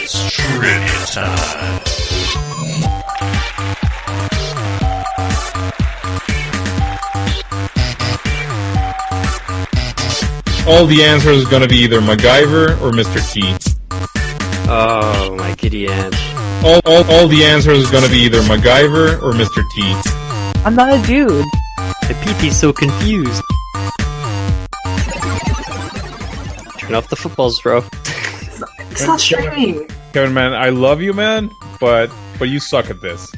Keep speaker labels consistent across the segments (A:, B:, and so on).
A: It's trivia time.
B: All the answers is going to be either MacGyver or Mr. T.
C: Oh, my giddy aunt.
B: All the answers is going to be either MacGyver or Mr. T.
D: I'm not a dude.
C: The PP's so confused. Turn off the footballs, bro.
D: It's not streaming.
B: Kevin, man, I love you, man, but you suck at this.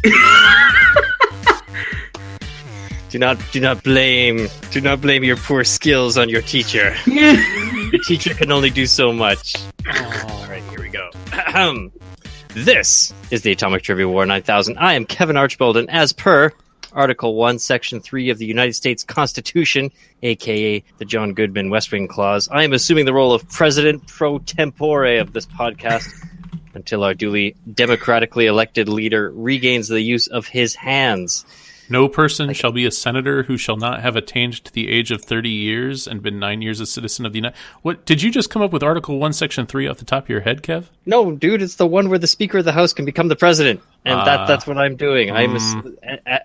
C: Do not blame your poor skills on your teacher. Your teacher can only do so much. All right, here we go. This is the Atomic Trivia War 9000. I am Kevin Archbold, and as per Article 1, Section 3 of the United States Constitution, a.k.a. the John Goodman West Wing Clause, I am assuming the role of President pro tempore of this podcast until our duly democratically elected leader regains the use of his hands.
A: No person shall be a senator who shall not have attained to the age of 30 years and been 9 years a citizen of the United... What, did you just come up with Article 1, Section 3 off the top of your head, Kev?
C: No, dude, it's the one where the Speaker of the House can become the President. And that's what I'm doing. I'm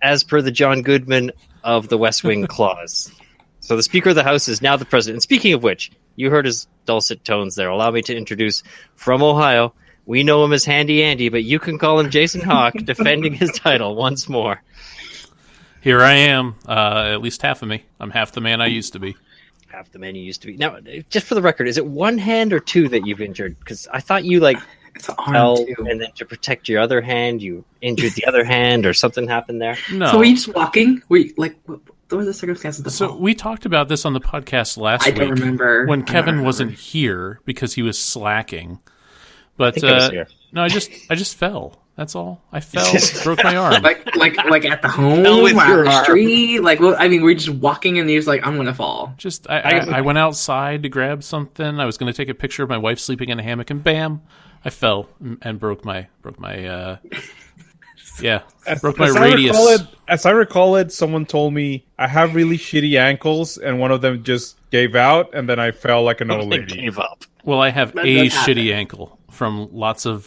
C: as per the John Goodman of the West Wing Clause. So the Speaker of the House is now the President. And speaking of which, you heard his dulcet tones there. Allow me to introduce, from Ohio, we know him as Handy Andy, but you can call him Jason Hawk, defending his title once more.
A: Here I am, at least half of me. I'm half the man I used to be.
C: Half the man you used to be. Now, just for the record, is it one hand or two that you've injured? Because I thought you,
D: it's an arm too.
C: And then to protect your other hand, you injured the other hand, or something happened there?
A: No.
D: So were you just walking? What were the circumstances of the fall?
A: So we talked about this on the podcast last week.
D: I don't remember.
A: When Kevin wasn't here because he was slacking. But
C: I think I was here.
A: No, I just fell. That's all. I fell, broke my arm.
D: like at the home,
C: Fell with your
D: on the
C: arm.
D: street. We're just walking, and you're just like, I'm gonna fall.
A: Just I went outside to grab something. I was going to take a picture of my wife sleeping in a hammock, and bam, I fell and broke my radius.
B: As I recall it, someone told me I have really shitty ankles, and one of them just gave out, and then I fell like an old lady.
C: Gave up.
A: Well, I have
D: That
A: a
D: does happen.
A: shitty ankle from lots of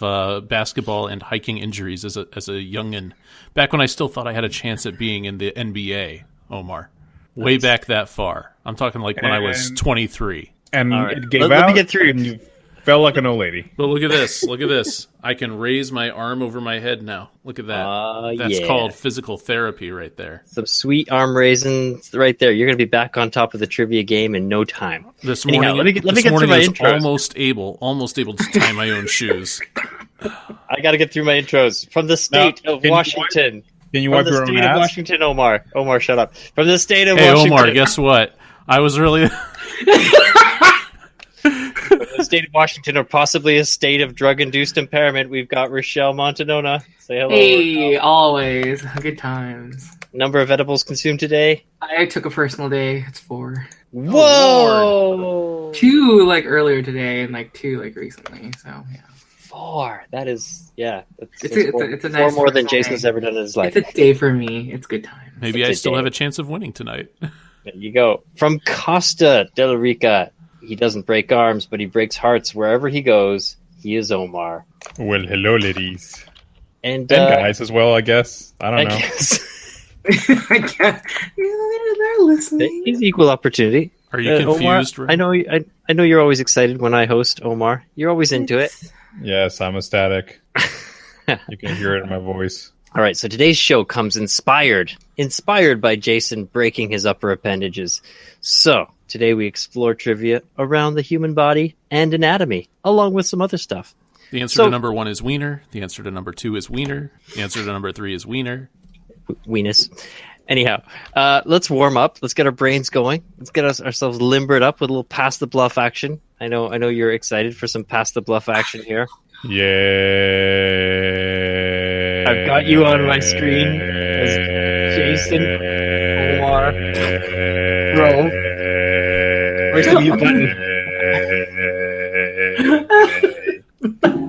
A: basketball and hiking injuries as a youngin. Back when I still thought I had a chance at being in the NBA, Omar. Way back that far. I'm talking like when I was 23.
B: And
C: All right.
B: it gave
C: Let
B: out,
C: me get through.
B: and you fell like an old lady.
A: But look at this. Look at this. I can raise my arm over my head now. Look at that. That's
C: yeah.
A: called physical therapy right there.
C: Some sweet arm raisins right there. You're going to be back on top of the trivia game in no time.
A: This
C: Anyhow,
A: morning,
C: let me get
A: this
C: through
A: morning
C: my
A: I was
C: intros.
A: almost able to tie my own shoes.
C: I got to get through my intros. From the state of
B: can you
C: Washington.
B: Can you
C: From
B: wipe
C: the
B: your own
C: state of
B: ass?
C: Washington, Omar. Omar, shut up. From the state of
A: Hey,
C: Washington.
A: Omar, guess what? I was really...
C: From the state of Washington, or possibly a state of drug-induced impairment, we've got Rochelle Montanona. Say hello.
D: Hey, always good times.
C: Number of edibles consumed today?
D: I took a personal day. It's 4.
C: Whoa!
D: 2 earlier today, and 2 recently. So yeah.
C: 4. That is, yeah.
D: It's a nice
C: 4 more than
D: personal
C: Jason's
D: day.
C: ever done in his life.
D: It's a day for me. It's good time.
A: Maybe
C: Such
A: I
C: a
A: still
C: day.
A: have a chance of winning tonight.
C: There you go. From Costa del Rica, he doesn't break arms, but he breaks hearts wherever he goes. He is Omar.
B: Well, hello, ladies.
C: And
B: guys as well, I guess. I don't
C: I
B: know.
C: guess
D: I can't. They're listening.
C: he's equal opportunity.
A: Are you confused?
C: Omar,
A: Ray?
C: I know you're always excited when I host, Omar. You're always into it.
B: Yes, I'm ecstatic. You can hear it in my voice.
C: All right, so today's show comes inspired by Jason breaking his upper appendages. So today we explore trivia around the human body and anatomy, along with some other stuff.
A: The answer to number 1 is wiener. The answer to number 2 is wiener. The answer to number 3 is wiener.
C: Weenus. Anyhow, let's warm up. Let's get our brains going. Let's get ourselves limbered up with a little pass the bluff action. I know you're excited for some pass the bluff action here.
B: Yeah.
C: I've got you on my screen as Jason Omar. Bro. Where's the mute button?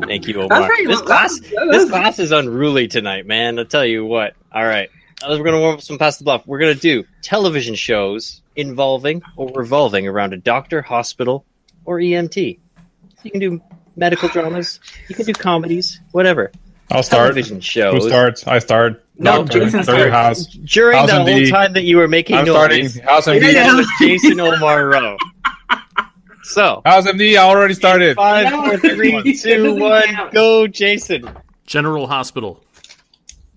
C: Thank you, Omar. This class is unruly tonight, man. I'll tell you what. All right. We're going to warm up some Pass the Bluff. We're going to do television shows involving or revolving around a doctor, hospital, or EMT. So you can do medical dramas. You can do comedies, whatever.
B: I'll start.
C: Television shows.
B: Who starts? I start.
D: No,
B: Doctor,
D: Jason
B: start your
D: starts.
B: house.
C: During
B: House
C: the whole
B: MD.
C: time that you were making
B: I'm
C: noise,
B: starting. House MD.
C: it was Jason Omar Rowe. So,
B: House MD. I already started.
C: 5,
D: No.
C: 4, 3, 2, 1, go, Jason.
A: General Hospital.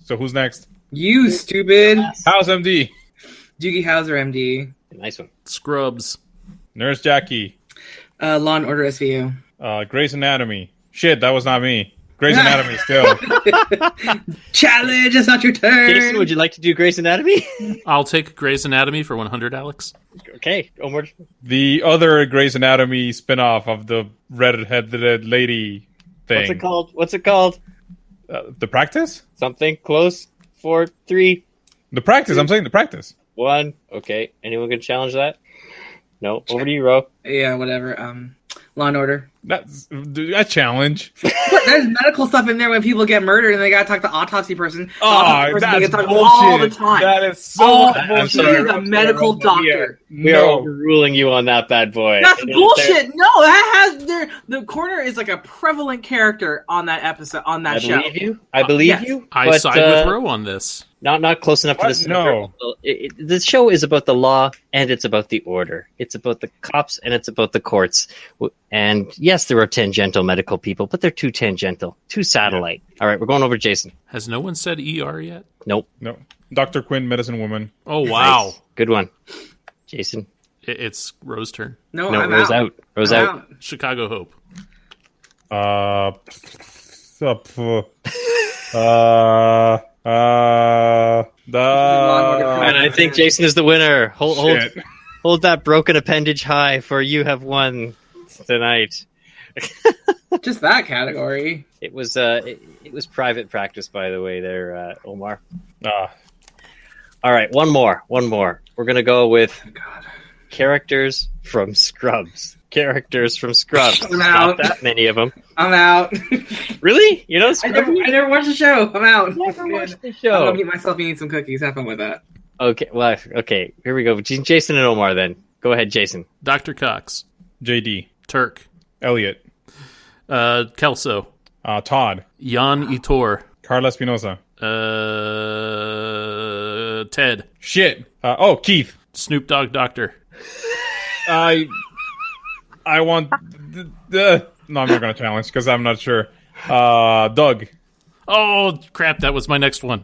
B: So who's next?
D: You stupid.
B: House MD.
D: Doogie Howser, MD.
C: Nice one.
A: Scrubs.
B: Nurse Jackie.
D: Law and Order SVU.
B: Grey's Anatomy. Shit, that was not me. Grey's Anatomy still.
D: Challenge, it's not your turn.
C: Jason, would you like to do Grey's Anatomy?
A: I'll take Grey's Anatomy for 100, Alex.
C: Okay, Omar.
B: The other Grey's Anatomy spin-off of the red-headed lady thing.
C: What's it called?
B: The Practice?
C: Something close. 4, 3,
B: The Practice. I'm saying The Practice.
C: 1. Okay, anyone gonna challenge that? No. Over to you, Ro.
D: Yeah, whatever. Law and Order.
B: That's a challenge.
D: There's medical stuff in there when people get murdered and they gotta talk to autopsy person. The
B: Oh,
D: autopsy person they
B: that's
D: get talked to
B: bullshit.
D: all the time.
B: That is so
D: Oh,
B: bullshit.
D: he is a medical doctor.
C: We are overruling you on that bad boy.
D: That's
C: And
D: bullshit. No, that has the coroner is like a prevalent character on that episode on that
C: I
D: show.
C: believe you. I believe
D: Yes.
C: you.
A: I
C: but,
A: side with Roe on this.
C: Not close enough
B: What?
C: to this.
B: No.
C: The show is about the law and it's about the order. It's about the cops and it's about the courts. And yes, there are tangential medical people, but they're too tangential, too satellite. All right, we're going over Jason.
A: Has no one said ER yet?
C: Nope.
B: No. Dr. Quinn, Medicine Woman.
A: Oh, wow.
C: Nice. Good one. Jason.
A: It's Roe's turn.
D: No,
C: No,
D: I'm
C: Rose
D: out.
C: out. Rose
D: I'm
C: out.
A: Chicago Hope.
C: And I think Jason is the winner.
B: Shit.
C: Hold that broken appendage high, for you have won tonight.
D: Just that category.
C: It was private practice, by the way, there, Omar. All right, one more. We're gonna go with
D: Oh, God.
C: characters from Scrubs. Characters from Scrubs.
D: I'm
C: Not
D: out.
C: that many of them.
D: I'm out.
C: Really? You know
D: I
C: Scrubs?
D: never watched the show. I'm out.
C: Never watched the
D: I'm
C: show.
D: gonna meet myself eating some cookies. Have fun with that.
C: Okay. Here we go. Jason and Omar. Then go ahead, Jason.
A: Dr. Cox.
B: JD.
A: Turk.
B: Elliot.
A: Kelso.
B: Todd.
A: Jan Itor.
B: Carla Espinosa.
A: Ted.
B: Shit. Keith.
A: Snoop Dogg Doctor.
B: I want... No, I'm not going to challenge because I'm not sure. Doug.
A: Oh, crap. That was my next one.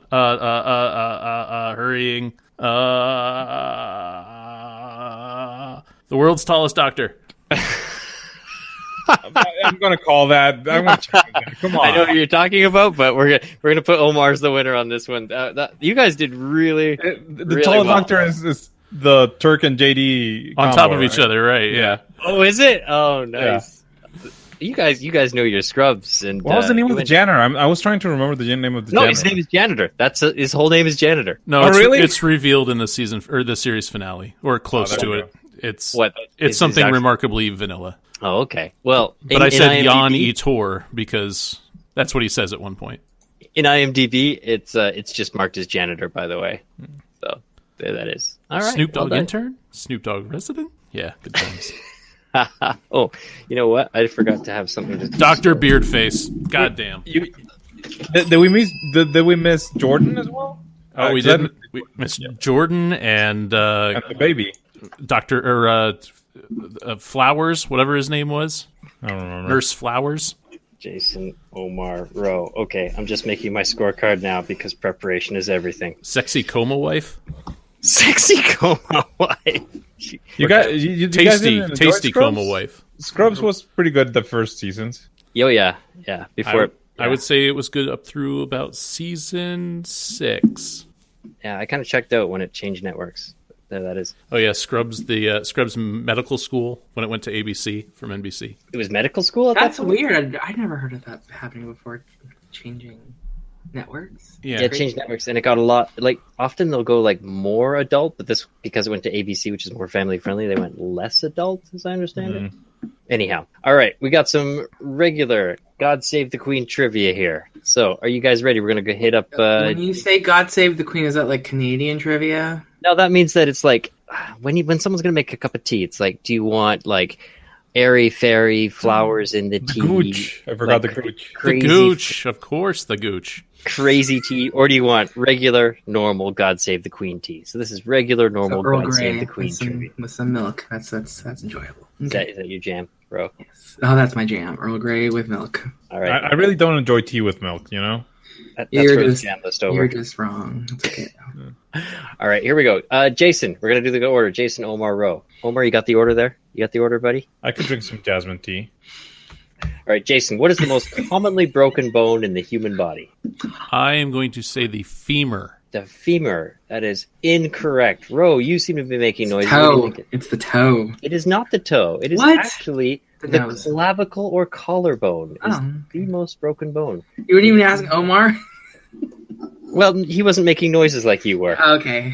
A: Hurrying. The world's tallest doctor.
B: I'm going to call that. I'm going to challenge that. Come on.
C: I know who you're talking about, but we're gonna put Omar as the winner on this one. You guys did really,
B: The
C: really
B: tallest
C: well.
B: doctor is the Turk and JD
A: On
B: combo,
A: top of each
B: right?
A: other, right? Yeah.
C: Oh, is it? Oh, nice. You guys know your Scrubs. And
B: What was the name
C: you
B: of the
C: went-
B: janitor? I was trying to remember the name of the
C: No,
B: janitor.
C: his name is Janitor. His whole name is Janitor.
A: No,
B: Oh,
A: it's,
B: really?
A: it's revealed in the season or the series finale, or close
B: there
A: to
B: you
A: it. It's
C: What?
A: It's something remarkably vanilla.
C: Oh, okay. Well,
A: But I said Jan
C: IMDb,
A: Itor because that's what he says at one point.
C: in IMDb, it's just marked as Janitor, by the way. So there that is. All right.
A: Snoop Dogg
C: well done.
A: intern? Snoop Dogg resident? Yeah, good times.
C: Oh, you know what? I forgot to have something to
A: Dr. Beardface. Goddamn.
B: Did we miss Jordan as well?
A: Oh, we
B: 'cause
A: did. We missed Jordan and
B: and the baby.
A: Dr. Flowers, whatever his name was.
B: I don't remember.
A: Nurse Flowers.
C: Jason Omar Rowe. Okay, I'm just making my scorecard now because preparation is everything.
A: Sexy coma wife.
C: Sexy coma wife.
B: You guys guys didn't enjoy
A: Tasty
B: Scrubs?
A: coma wife.
B: Scrubs was pretty good the first seasons.
C: Oh yeah. Before
A: I would say it was good up through about season 6.
C: yeah, I kind of checked out when it changed networks. There that is.
A: Oh yeah, Scrubs, the Scrubs Medical School when it went to ABC from NBC.
C: It was medical school at
D: That's
C: that point?
D: weird. I never heard of that happening before. Changing networks.
C: Yeah, it changed networks and it got a lot often they'll go more adult, but this because it went to ABC, which is more family friendly, they went less adult, as I understand it. Anyhow, all right, we got some regular God Save the Queen trivia here. So, are you guys ready? We're gonna go hit up.
D: When you say "God Save the Queen," is that like Canadian trivia?
C: No, that means that it's when someone's gonna make a cup of tea, it's do you want airy fairy flowers in the
B: The
C: tea.
B: gooch. I forgot the gooch.
A: The
C: Crazy,
A: gooch, of course, the gooch.
C: crazy tea. Or do you want regular, normal, God Save the Queen tea? So this is regular, normal,
D: So Earl
C: God Save
D: Grey
C: the Queen
D: with some,
C: tribute.
D: with some milk. That's enjoyable.
C: Is that your jam, bro?
D: Yes. Oh, that's my jam. Earl Grey with milk.
C: All right.
B: I really don't enjoy tea with milk, you know?
C: That's
D: You're
C: where the
D: just-
C: jam list
D: You're
C: over.
D: just wrong. It's okay.
C: All right, here we go. Jason, we're going to do the order. Jason, Omar, Rowe. Omar, you got the order there? You got the order, buddy?
B: I could drink some jasmine tea.
C: All right, Jason, what is the most commonly broken bone in the human body?
A: I am going to say the femur.
C: The femur. That is incorrect. Rowe, you seem to be making noise. What do you
D: Toe.
C: think?
D: It's the toe.
C: It is not the toe. It is
D: What?
C: actually
D: The
C: the
D: nose.
C: clavicle or collarbone. Is
D: Oh.
C: the most broken bone.
D: You weren't even asking Omar?
C: Well, he wasn't making noises like you were.
D: Okay.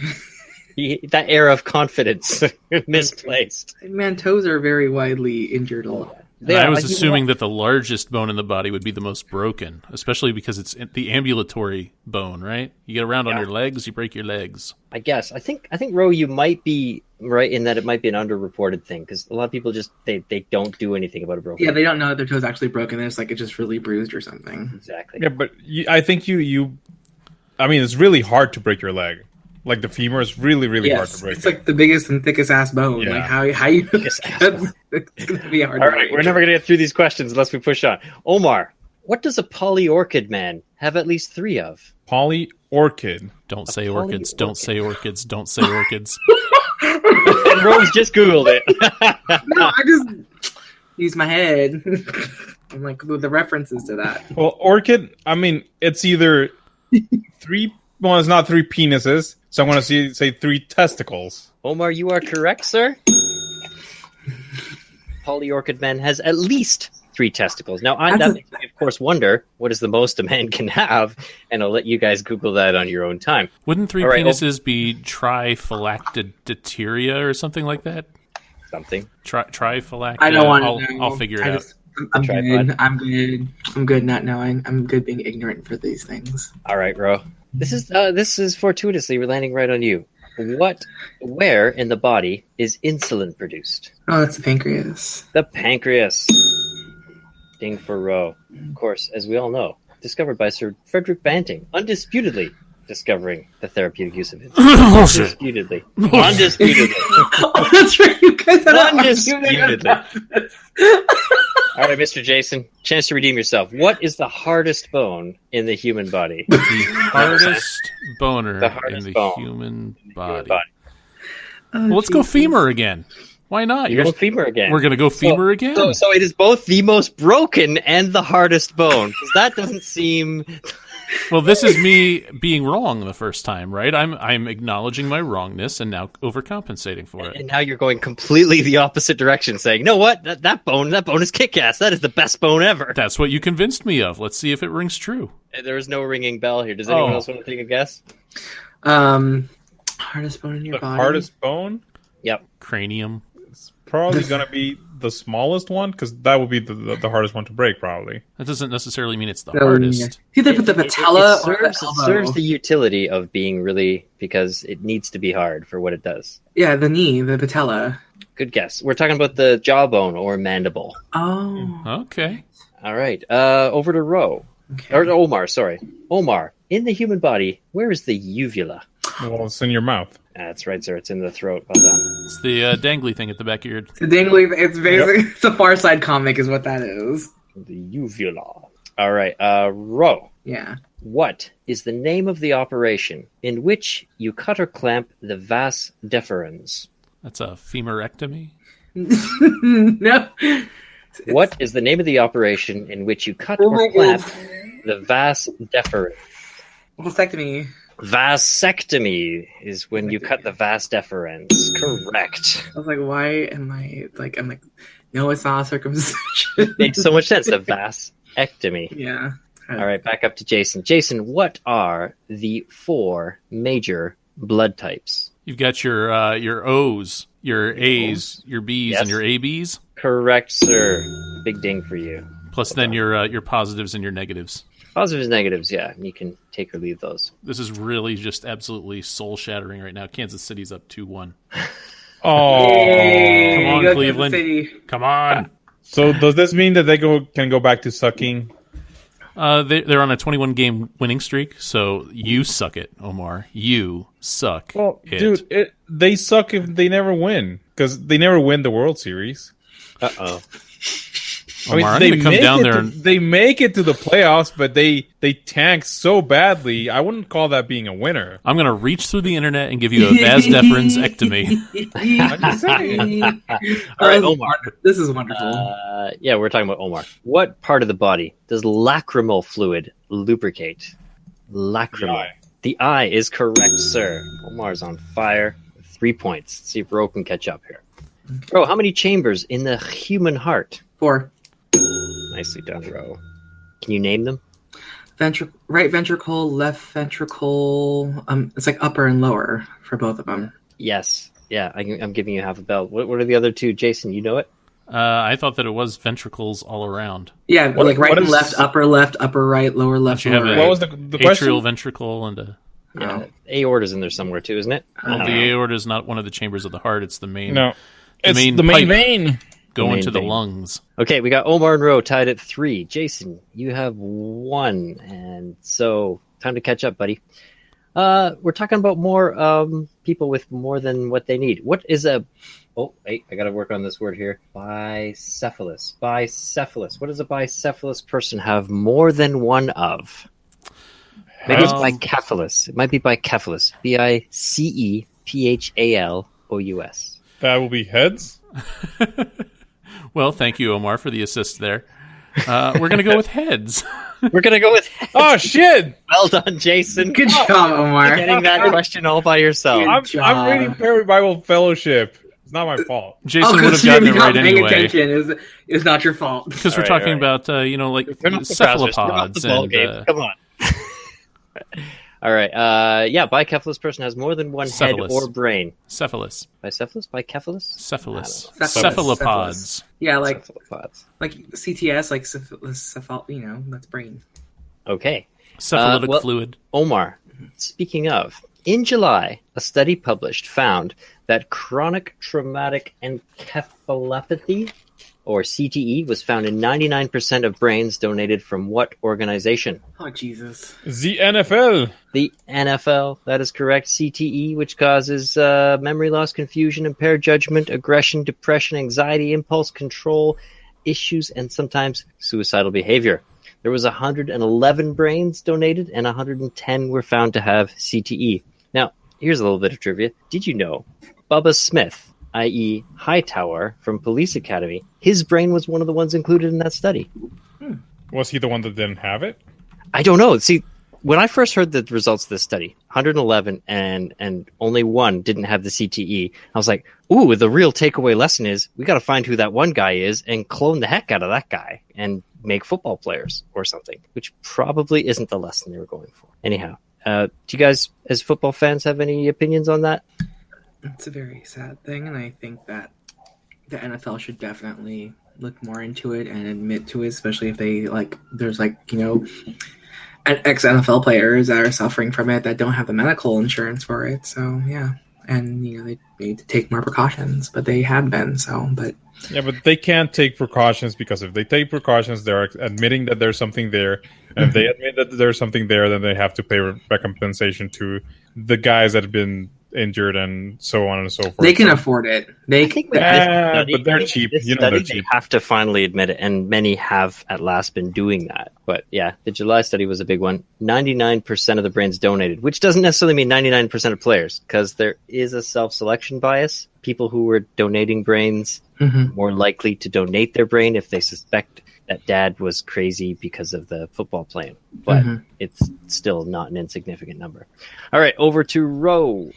C: That air of confidence misplaced.
D: Man, toes are very widely injured a lot.
C: They
A: I
C: are,
A: was
C: like, you know
A: assuming
C: what?
A: that the largest bone in the body would be the most broken, especially because it's the ambulatory bone, right? You get around on
C: Yeah.
A: your legs, you break your legs.
C: I guess. I think Ro, you might be right in that it might be an underreported thing because a lot of people just they don't do anything about a broken.
D: Yeah, they don't know that their toe's actually broken. It's like it's just really bruised or something.
C: Exactly.
B: Yeah, but I think you. I mean, it's really hard to break your leg. Like the femur is really, really hard to
D: Yes,
B: break.
D: it's like the biggest and thickest ass bone.
B: Yeah.
D: Like how you
C: Biggest ass bone.
D: it's gonna be hard.
C: All
D: to
C: right,
D: break.
C: we're never gonna get through these questions unless we push on. Omar, what does a polyorchid man have at least 3 of?
B: Polyorchid.
A: Don't say
C: poly
A: orchids, don't say orchids, don't say orchids.
C: And Rose just googled it.
D: No, I just use my head. I'm like with the references to that.
B: Well, orchid. I mean, it's either 3. Well, it's not 3 penises. So I'm going to say 3 testicles.
C: Omar, you are correct, sir. Polyorchid man has at least 3 testicles. Now, that makes me, of course, wonder what is the most a man can have, and I'll let you guys Google that on your own time.
A: Wouldn't 3
C: All right,
A: penises be trifalactiditeria or something like that?
C: Something.
A: Trifalacta.
D: I don't want to know.
A: I'll figure it out.
D: I'm
C: Tripod.
D: good. I'm good. I'm good not knowing. I'm good being ignorant for these things.
C: All right, Ro. This is fortuitously we're landing right on you. Where in the body is insulin produced?
D: Oh, that's the pancreas.
C: The pancreas. Ding for Ro. Of course, as we all know, discovered by Sir Frederick Banting, undisputedly discovering the therapeutic use of insulin. Undisputedly. Undisputedly.
D: Oh, that's right. You guys had
C: Undisputedly. All right, Mr. Jason, chance to redeem yourself. What is the hardest bone in the human body?
A: The hardest boner
C: The hardest
A: in the
C: bone
A: human
C: Human
A: body.
C: body.
D: Oh,
A: Well, let's go
D: Jesus.
A: femur again. Why not?
C: You're going femur again.
A: We're going to go femur again.
C: So it is both the most broken and the hardest bone. 'Cause that doesn't seem.
A: Well, this is me being wrong the first time, right? I'm acknowledging my wrongness and now overcompensating for it.
C: And now you're going completely the opposite direction, saying, "No, what? That bone is kick-ass. That is the best bone ever."
A: That's what you convinced me of. Let's see if it rings true.
C: And there is no ringing bell here. Does anyone
A: Oh.
C: else want to take a guess?
D: Hardest bone in your
B: The
D: body.
B: hardest bone
C: Yep.
A: Cranium.
B: is probably going to be the smallest one because that would be the hardest one to break, probably.
A: That doesn't necessarily mean it's the
D: So,
A: hardest.
D: yeah. Either put the patella
C: It
D: or the
C: serves, it
D: elbow.
C: serves the utility of being really because it needs to be hard for what it does.
D: Yeah, the knee, the patella.
C: Good guess. We're talking about the jawbone or mandible.
D: Oh.
A: Okay.
C: All right. Over to Ro.
D: Okay.
C: Or Omar, sorry. Omar, in the human body, where is the uvula?
B: Well, it's in your mouth.
C: That's right, sir. It's in the throat. Well done.
A: It's the dangly thing at the back of your...
D: The dangly, it's basically it's a Far Side comic, is what that is.
C: The uvula. All right. Ro,
D: Yeah.
C: what is the name of the operation in which you cut or clamp the vas deferens?
A: That's a femorectomy?
D: No.
C: What is the name of the operation in which you cut
D: Oh
C: or
D: my
C: clamp
D: God.
C: the vas deferens?
D: Vasectomy.
C: Vasectomy is when you cut the vas deferens. Correct.
D: I was like, why am I like? I'm like, no, it's not a circumcision.
C: Makes so much sense. The vasectomy.
D: Yeah.
C: All right, back up to Jason. Jason, what are the 4 major blood types?
A: You've got your O's, your A's, your B's,
C: Yes.
A: and your ABs.
C: Correct, sir. Big ding for you.
A: Plus then your positives and your negatives.
C: Positives, negatives, yeah. You can take or leave those.
A: This is really just absolutely soul-shattering right now. Kansas City's up 2-1.
B: Oh,
D: Yay,
A: Come on,
D: go
A: Cleveland.
D: Kansas City.
A: Come on.
B: so does this mean that they can go back to sucking?
A: They're on a 21-game winning streak, so you suck it, Omar. You suck it.
B: Dude, they suck if they never win because they never win the World Series.
C: Uh-oh.
A: Omar, I'm going to come down there and...
B: They make it to the playoffs, but they tank so badly. I wouldn't call that being a winner.
A: I'm going to reach through the internet and give you a vas deferens ectomy.
C: All right, Omar.
D: This is wonderful.
C: Yeah, we're talking about Omar. What part of the body does lacrimal fluid lubricate? Lacrimal. The eye is correct, sir. Omar's on fire. 3 points. Let's see if Ro can catch up here. Ro, how many chambers in the human heart?
D: 4.
C: Nicely done, Ro. Can you name them?
D: Right ventricle, left ventricle. It's like upper and lower for both of them.
C: Yes. Yeah, I'm giving you half a bell. What are the other two? Jason, you know it?
A: I thought that it was ventricles all around.
D: Yeah, like right and left, upper right, lower left,
A: Don't you have
D: lower
A: a
D: right.
B: What was the
A: atrial
B: question?
A: ventricle and a...
C: Yeah, aorta's in there somewhere too, isn't it?
A: the aorta is not one of the chambers of the heart. It's the main.
B: No, it's
A: main
B: the main
A: pipe.
B: vein.
A: Going
C: main
A: to the
C: vein.
A: lungs.
C: Okay, we got Omar and Ro tied at 3. Jason, you have 1, and so time to catch up, buddy. We're talking about more people with more than what they need. What is a... Oh, wait, I got to work on this word here. Bicephalus. Bicephalus. What does a bicephalus person have more than one of? Maybe it's bicephalus. It might be bicephalus. Bicephalous.
B: That will be heads.
A: Well, thank you, Omar, for the assist there. We're going to go with heads.
C: We're going to go with heads.
B: Oh shit!
C: Well done, Jason.
D: Good job, Omar.
C: Getting that question all by yourself.
B: I'm reading Perry Bible Fellowship. It's not my fault.
A: Jason would have gotten it right anyway.
D: Attention is not your fault.
A: Because we're
C: All right,
A: talking about, like cephalopods and...
C: Come on. All right. Bicephalous person has more than one
A: Cephalus.
C: head or brain.
A: Cephalus.
C: Bicephalus? Bicephalus?
A: Cephalus.
D: Cephalus.
A: Cephalopods.
D: Yeah, like
C: Cephalopods.
D: CTS, like that's brain.
C: Okay.
A: Cephalitic fluid.
C: Omar, speaking of, in July, a study published found that chronic traumatic encephalopathy, or CTE, was found in 99% of brains donated from what organization?
D: Oh, Jesus.
B: The NFL.
C: The NFL, that is correct. CTE, which causes memory loss, confusion, impaired judgment, aggression, depression, anxiety, impulse control issues, and sometimes suicidal behavior. There was 111 brains donated, and 110 were found to have CTE. Now, here's a little bit of trivia. Did you know Bubba Smith, i.e. Hightower from Police Academy, his brain was one of the ones included in that study?
B: Was he the one that didn't have it?
C: I don't know. See, when I first heard the results of this study, 111 and only one didn't have the CTE, I was like, ooh, the real takeaway lesson is we got to find who that one guy is and clone the heck out of that guy and make football players or something, which probably isn't the lesson they were going for. Anyhow, do you guys, as football fans, have any opinions on that?
D: It's a very sad thing, and I think that the NFL should definitely look more into it and admit to it, especially if they there's ex-NFL players that are suffering from it that don't have the medical insurance for it. So yeah, and they need to take more precautions, but they have been.
B: Yeah, but they can't take precautions because if they take precautions, they're admitting that there's something there. And if they admit that there's something there, then they have to pay recompensation to the guys that have been injured and so on and so forth.
D: They can afford it.
B: but they're cheap. They're cheap.
C: They have to finally admit it, and many have at last been doing that. But yeah, the July study was a big one. 99% of the brains donated, which doesn't necessarily mean 99% of players, because there is a self-selection bias. People who were donating brains more likely to donate their brain if they suspect that dad was crazy because of the football playing. But it's still not an insignificant number. All right, over to Ro.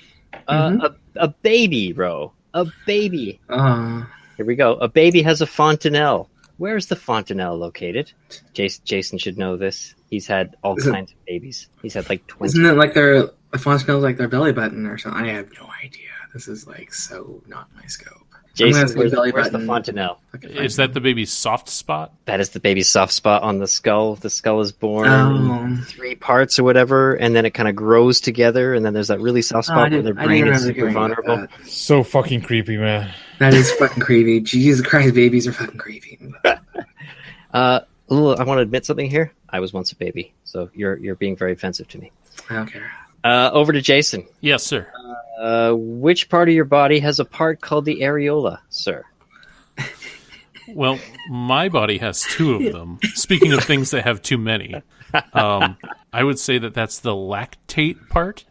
C: A baby, Ro. A baby. Here we go. A baby has a fontanelle. Where's the fontanelle located? Jason should know this. He's had all kinds of babies. He's had like 20.
D: Isn't it like a fontanelle's like their belly button or something? I have no idea. This is so not my scope.
C: Jason,
D: say belly
C: where's the
D: button.
C: fontanelle?
A: Is that the baby's soft spot?
C: That is the baby's soft spot on the skull. The skull is born
D: Oh.
C: in 3 parts or whatever, and then it kind of grows together, and then there's that really soft spot where their brain is super vulnerable.
B: So fucking creepy, man.
D: That is fucking creepy. Jesus Christ, babies are fucking creepy.
C: I want to admit something here. I was once a baby, so you're being very offensive to me.
D: I don't care.
C: Over to Jason.
A: Yes, sir.
C: Which part of your body has a part called the areola, sir?
A: Well, my body has 2 of them. Speaking of things that have too many, I would say that's the lactate part.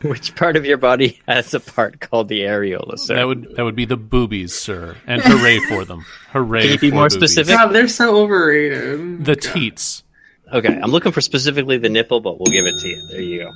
C: Which part of your body has a part called the areola, sir?
A: That would be the boobies, sir. And hooray for them. Hooray.
C: Can you be
A: for
C: more
A: boobies.
C: specific?
D: God, they're so overrated.
A: The teats.
C: Okay, I'm looking for specifically the nipple, but we'll give it to you. There you go.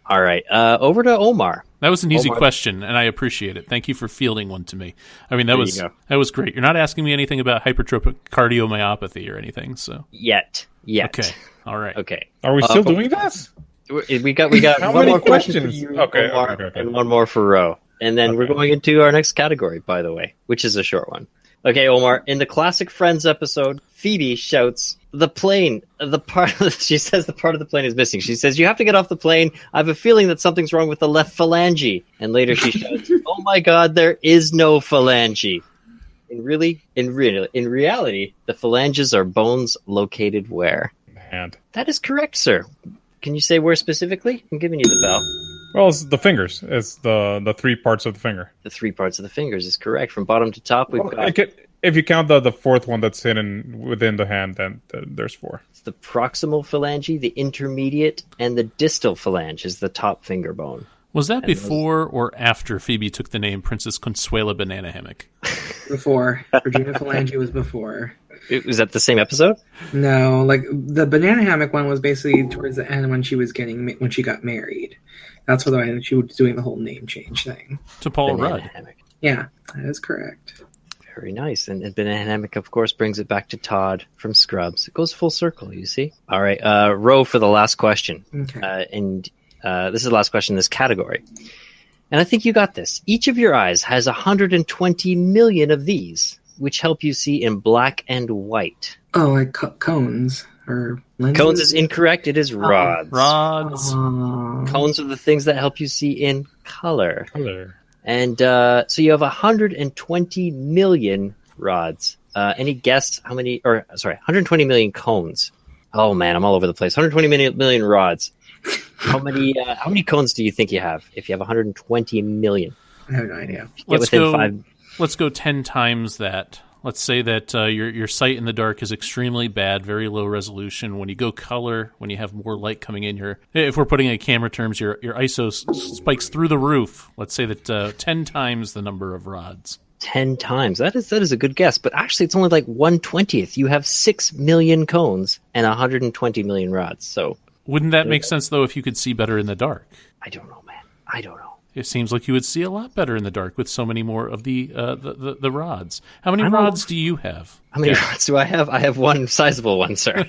C: All right, over to Omar.
A: That was an easy
C: Omar.
A: question, and I appreciate it. Thank you for fielding one to me. I mean, that
C: There you
A: was
C: go.
A: great. You're not asking me anything about hypertrophic cardiomyopathy or anything, so
C: Yet.
A: okay, all right.
C: Okay.
B: Are we still doing this?
C: We got
B: How
C: one
B: many
C: more question for
B: questions?
C: you,
B: Okay,
C: Omar,
B: okay.
C: and one more for Ro. And then we're going into our next category, by the way, which is a short one. Okay, Omar, in the classic Friends episode, Phoebe shouts, the plane, she says the part of the plane is missing. She says, you have to get off the plane. I have a feeling that something's wrong with the left phalange. And later she shouts, oh my God, there is no phalange. In reality, the phalanges are bones located where?
B: Hand.
C: That is correct, sir. Can you say where specifically? I'm giving you the bell.
B: Well, it's the fingers. It's the 3 parts of the finger.
C: The 3 parts of the fingers is correct. From bottom to top, we've got
B: If you count the 4th one that's hidden within the hand, then there's 4.
C: the proximal phalange, the intermediate, and the distal phalange is the top finger bone.
A: Was that before or after Phoebe took the name Princess Consuela Banana Hammock?
D: Before. Regina Phalange was before.
C: Was that the same episode?
D: No, like the banana hammock one was basically towards the end when she got married. That's why she was doing the whole name change thing.
A: To Paul
C: Banana
A: Rudd.
C: hammock.
D: Yeah, that is correct.
C: Very nice. And banana hammock, of course, brings it back to Todd from Scrubs. It goes full circle, you see. All right, Ro for the last question.
D: Okay.
C: This is the last question in this category. And I think you got this. Each of your eyes has 120 million of these, which help you see in black and white.
D: Oh, like cones or lenses?
C: Cones is incorrect. It is rods.
A: Rods.
C: Cones are the things that help you see in color.
B: Color.
C: And so you have 120 million rods. Any guess how many? 120 million cones. Oh man, I'm all over the place. 120 million rods. How many cones do you think you have if you have 120 million?
D: I have no idea.
A: Let's go 10 times that. Let's say that your sight in the dark is extremely bad, very low resolution. When you go color, when you have more light coming in, if we're putting it in camera terms, your ISO spikes through the roof. Let's say that 10 times the number of rods.
C: 10 times. That is a good guess, but actually it's only like 1/20th. You have 6 million cones and 120 million rods. So
A: wouldn't that make sense though if you could see better in the dark?
C: I don't know, man. I don't know.
A: It seems like you would see a lot better in the dark with so many more of the rods. How many rods do you have?
C: How many rods do I have? I have one sizable one, sir.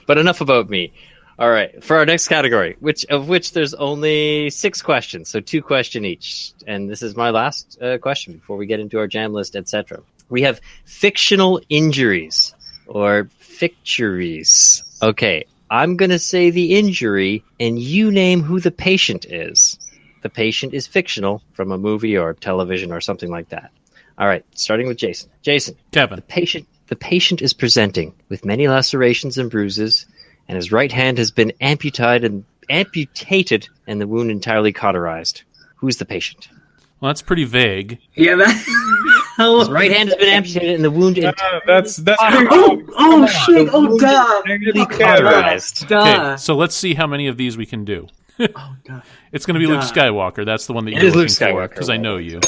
C: But enough about me. All right, for our next category, which there's only 6 questions, so 2 questions each. And this is my last question before we get into our jam list, etc. We have fictional injuries or ficturies. Okay, I'm going to say the injury, and you name who the patient is. The patient is fictional from a movie or television or something like that. All right, starting with Jason. Jason.
A: Kevin.
C: The patient is presenting with many lacerations and bruises, and his right hand has been amputated and the wound entirely cauterized. Who's the patient?
A: Well, that's pretty vague.
D: Yeah, that.
C: His right hand has been amputated and the wound
B: That's
D: shit! Duh!
C: entirely cauterized.
A: Okay, so let's see how many of these we can do.
D: Oh, duh.
A: It's going to be Luke Skywalker. That's the one that
C: It
A: you're
C: is Luke
A: looking for,
C: Skywalker,
A: because I know you.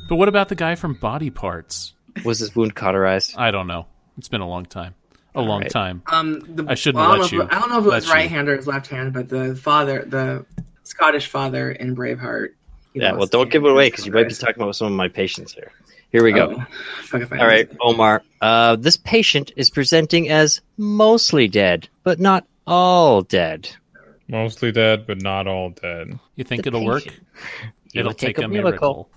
A: But what about the guy from Body Parts?
C: Was his wound cauterized?
A: I don't know. It's been a long time. Long time. I shouldn't
D: I
A: let you.
D: I don't know if it was
A: Let you.
D: right hand or his left hand, but the Scottish father in Braveheart.
C: Yeah, well, don't give it away because you might be talking about some of my patients here. Here we go.
D: Fuck if I
C: All right, Omar. This patient is presenting as mostly dead, but not all dead.
B: Mostly dead, but not all dead.
A: You think
C: The
A: it'll work?
C: patient.
A: It'll take a miracle.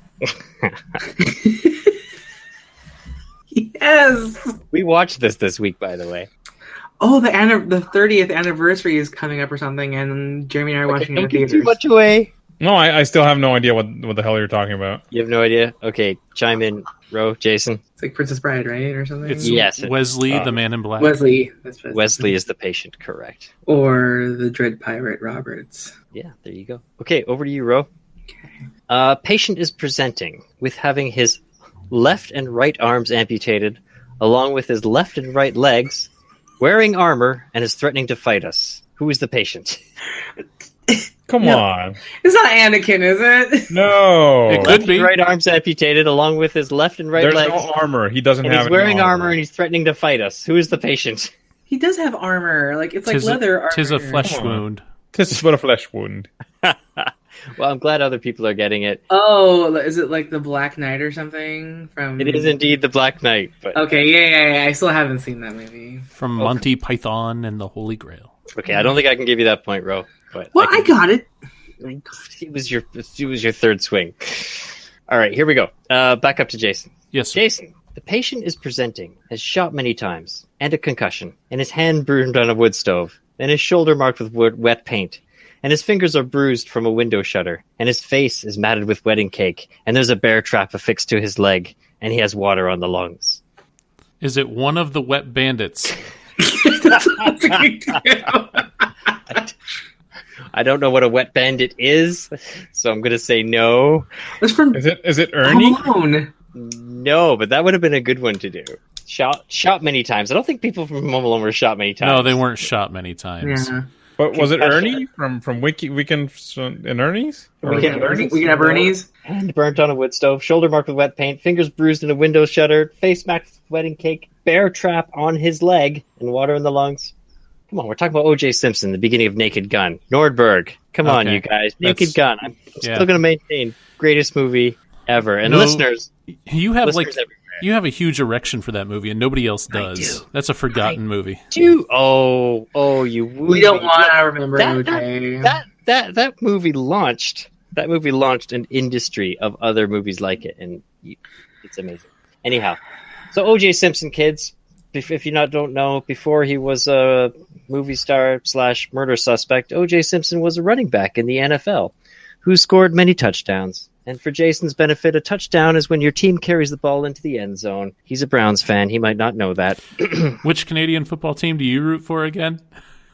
D: Yes.
C: We watched this week, by the way.
D: Oh, the 30th anniversary is coming up or something, and Jeremy and I are watching it in
C: Don't
D: the
C: give
D: theaters.
C: too much away.
B: No, I still have no idea what the hell you're talking about.
C: You have no idea? Okay, chime in, Ro, Jason.
D: It's like Princess Bride, right, or something.
A: It's
C: Yes.
A: Wesley, the man in black.
D: Wesley. That's
C: Wesley is the patient, correct.
D: or the Dread Pirate Roberts.
C: Yeah, there you go. Okay, over to you, Ro. Patient is presenting with having his left and right arms amputated, along with his left and right legs, wearing armor, and is threatening to fight us. Who is the patient?
B: Come
D: No.
B: on.
D: It's not Anakin, is it?
B: No.
A: It could
C: Left
A: be.
C: and right arms amputated, along with his left and right
B: There's
C: legs.
B: no armor. He doesn't
C: And
B: have
C: he's
B: any
C: wearing armor and he's threatening to fight us. Who is the patient?
D: He does have armor. Like it's like leather armor.
A: Tis a flesh
B: Come on.
A: wound.
B: This is but a flesh wound.
C: Well, I'm glad other people are getting it.
D: Oh, is it like the Black Knight or something? From
C: It is indeed the Black Knight. But
D: Okay, yeah. I still haven't seen that movie.
A: From Monty Python and the Holy Grail.
C: okay, I don't think I can give you that point, Ro. But
D: Well, I got it.
C: It was your third swing. All right, here we go. Back up to Jason.
A: Yes, sir.
C: Jason, the patient is presenting, has shot many times, and a concussion, and his hand burned on a wood stove, and his shoulder marked with wet paint, and his fingers are bruised from a window shutter, and his face is matted with wedding cake, and there's a bear trap affixed to his leg, and he has water on the lungs.
A: Is it one of the wet bandits?
C: I don't know what a wet bandit is, so I'm going to say no.
D: It's from
B: Is it Ernie?
D: Home Alone.
C: No, but that would have been a good one to do. Shot many times. I don't think people from Home Alone were shot many times.
A: No, they weren't shot many times.
D: Yeah.
B: But was it
C: Concussion.
B: Ernie from Weekend in Ernie's?
D: We can have Ernie's.
C: Hand burnt on a wood stove, shoulder marked with wet paint, fingers bruised in a window shutter, face matched with wedding cake, bear trap on his leg, and water in the lungs. Come on, we're talking about O.J. Simpson, the beginning of Naked Gun. Nordberg. Come on,
A: Okay.
C: you guys.
A: That's-
C: Naked Gun. I'm still going to maintain greatest movie ever. And
A: No,
C: listeners,
A: You have
C: listeners everywhere.
A: you have a huge erection for that movie, and nobody else does.
C: do.
A: That's a forgotten movie.
C: You
D: We don't want to remember
C: That-
D: OJ.
C: that movie launched. That movie launched an industry of other movies like it, and it's amazing. Anyhow, so O.J. Simpson, kids, if you don't know, before he was a movie star / murder suspect, O.J. Simpson was a running back in the NFL who scored many touchdowns. And for Jason's benefit, a touchdown is when your team carries the ball into the end zone. He's a Browns fan. He might not know that.
A: Which Canadian football team do you root for again?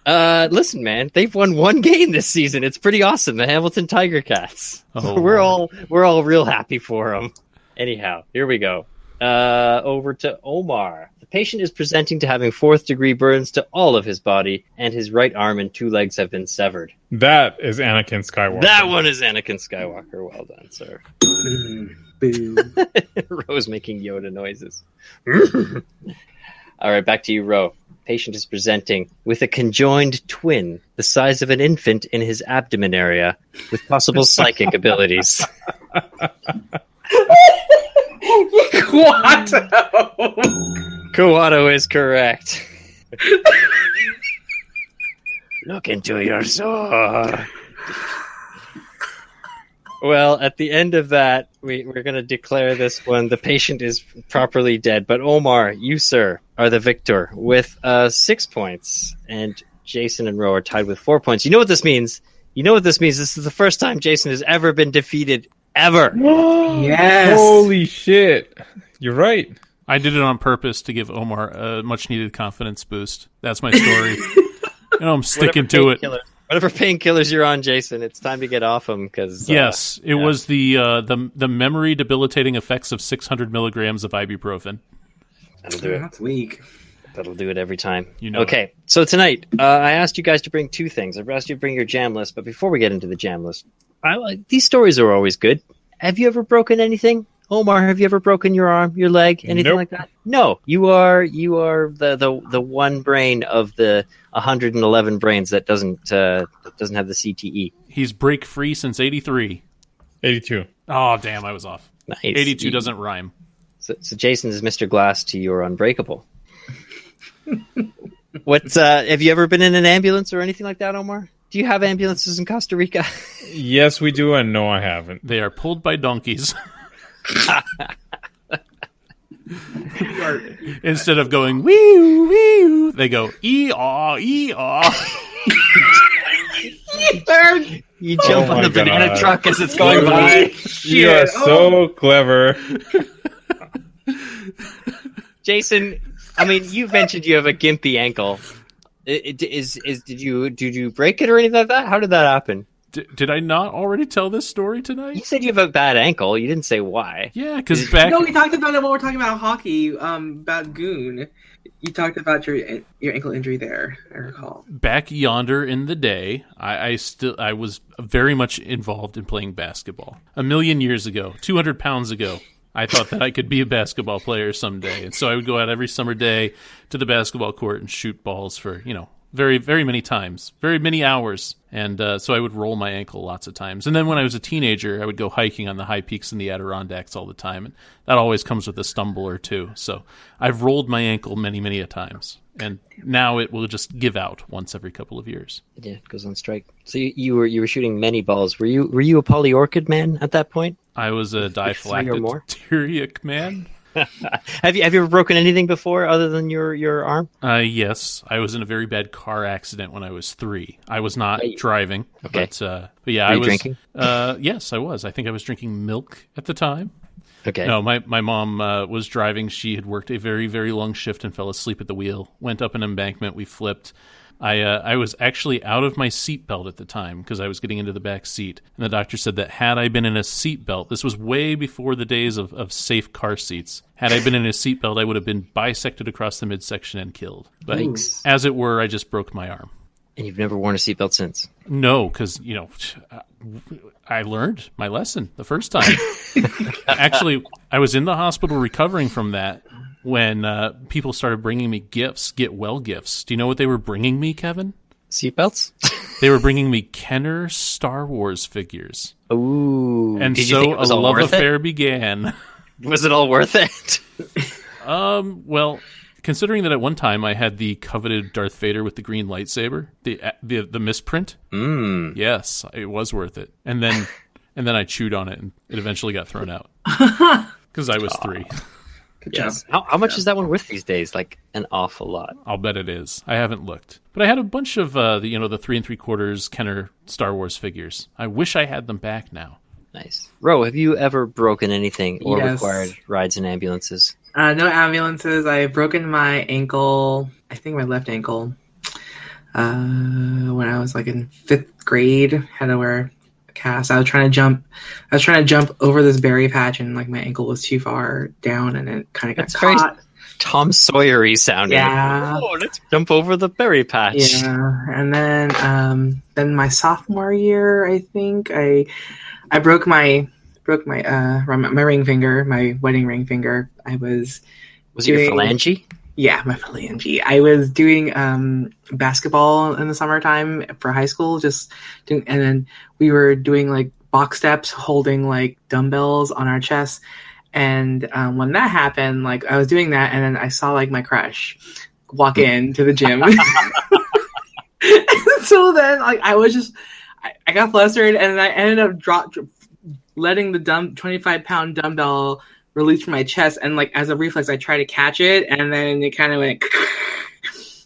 C: Listen, man, they've won one game this season. It's pretty awesome. The Hamilton Tiger Cats.
A: Oh,
C: we're
A: Lord.
C: all real happy for them. Anyhow, here we go. Over to Omar. The patient is presenting to having 4th-degree burns to all of his body, and his right arm and 2 legs have been severed.
B: That is Anakin Skywalker.
C: That one is Anakin Skywalker. Well done, sir.
D: Boo.
C: Rose making Yoda noises. All right, back to you, Ro. Patient is presenting with a conjoined twin the size of an infant in his abdomen area with possible psychic abilities.
D: Quato.
C: Kuwato is correct. Look into your soul. Well, at the end of that, we're going to declare this one. The patient is properly dead. But Omar, you, sir, are the victor with 6 points. And Jason and Ro are tied with 4 points. You know what this means? This is the first time Jason has ever been defeated, ever.
D: Yes.
B: Holy shit. You're right.
A: I did it on purpose to give Omar a much-needed confidence boost. That's my story. I'm sticking to it.
C: Whatever painkillers you're on, Jason, it's time to get off them. Because
A: Yes, it was the memory debilitating effects of 600 milligrams of ibuprofen.
C: That'll do it.
D: That's weak.
C: That'll do it every time.
A: You know
C: Okay, so tonight I asked you guys to bring 2 things. I've asked you to bring your jam list, but before we get into the jam list, these stories are always good. Have you ever broken anything? Omar, have you ever broken your arm, your leg, anything
B: Nope.
C: like that? No, you are the one brain of the 111 brains that doesn't have the CTE.
A: He's break-free since 83.
B: 82.
A: Oh, damn, I was off.
C: Nice.
A: 82 doesn't rhyme.
C: So Jason is Mr. Glass to your Unbreakable. What have you ever been in an ambulance or anything like that, Omar? Do you have ambulances in Costa Rica?
B: Yes, we do, and no, I haven't.
A: They are pulled by donkeys. Instead of going wee wee, they go ee-aw, ee-aw.
C: You jump on the banana
B: God.
C: truck as it's going by.
B: You are so clever.
C: Jason, I mean, you mentioned you have a gimpy ankle. Did you break it or anything like that? How did that happen?
A: Did I not already tell this story tonight?
C: You said you have a bad ankle. You didn't say why.
A: Yeah, because back...
D: No, we talked about it when we were talking about hockey, about Goon. You talked about your ankle injury there, I recall.
A: Back yonder in the day, I was very much involved in playing basketball. A million years ago, 200 pounds ago, I thought that I could be a basketball player someday. And so I would go out every summer day to the basketball court and shoot balls for, very, very many times, very many hours. And so I would roll my ankle lots of times. And then when I was a teenager, I would go hiking on the high peaks in the Adirondacks all the time. And that always comes with a stumble or two. So I've rolled my ankle many, many a times. And now it will just give out once every couple of years.
C: Yeah, it goes on strike. So you were shooting many balls. Were you a polyorchid man at that point?
A: I was a diphylactic man.
C: Have you ever broken anything before other than your arm?
A: Yes, I was in a very bad car accident when I was 3. I was not driving,
C: okay.
A: but yeah,
C: Were
A: I
C: you
A: was
C: drinking.
A: Yes, I was. I think I was drinking milk at the time.
C: Okay.
A: No, my mom was driving. She had worked a very, very long shift and fell asleep at the wheel. Went up an embankment. We flipped. I was actually out of my seatbelt at the time because I was getting into the back seat. And the doctor said that had I been in a seatbelt, this was way before the days of safe car seats. Had I been in a seatbelt, I would have been bisected across the midsection and killed. But as it were, I just broke my arm.
C: And you've never worn a seatbelt since?
A: No, because, I learned my lesson the first time. Actually, I was in the hospital recovering from that when people started bringing me gifts, get well gifts. Do you know what they were bringing me, Kevin?
C: Seatbelts?
A: They were bringing me Kenner Star Wars figures.
C: Ooh.
A: And
C: Did you
A: so
C: think it was
A: a
C: all
A: love
C: worth
A: affair
C: it?
A: began.
C: Was it all worth it?
A: Well, considering that at one time I had the coveted Darth Vader with the green lightsaber, the misprint, yes, it was worth it. And then I chewed on it, and it eventually got thrown out because I was 3.
D: Good job.
C: How much is that one worth these days? Like an awful lot.
A: I'll bet it is. I haven't looked, but I had a bunch of the 3 3/4 Kenner Star Wars figures. I wish I had them back now.
C: Nice. Ro, have you ever broken anything or
D: Yes.
C: required rides in ambulances?
D: No ambulances. I've broken my ankle, I think my left ankle, when I was like in 5th grade. Had to wear a cast. I was trying to jump over this berry patch, and like my ankle was too far down, and it kind of got
C: That's very
D: caught.
C: Tom Sawyer-y sounding.
D: Yeah.
C: Oh, let's jump over the berry patch.
D: Yeah, and then my sophomore year, I think I broke my ring finger, my wedding ring finger. Was
C: it your phalange?
D: Yeah, my phalange. I was doing basketball in the summertime for high school, and then we were doing like box steps, holding like dumbbells on our chests. And when that happened, like I was doing that, and then I saw like my crush walk into the gym. So then, like I got flustered, and then I ended up letting the 25-pound dumbbell release from my chest, and like as a reflex, I tried to catch it, and then it kind of went.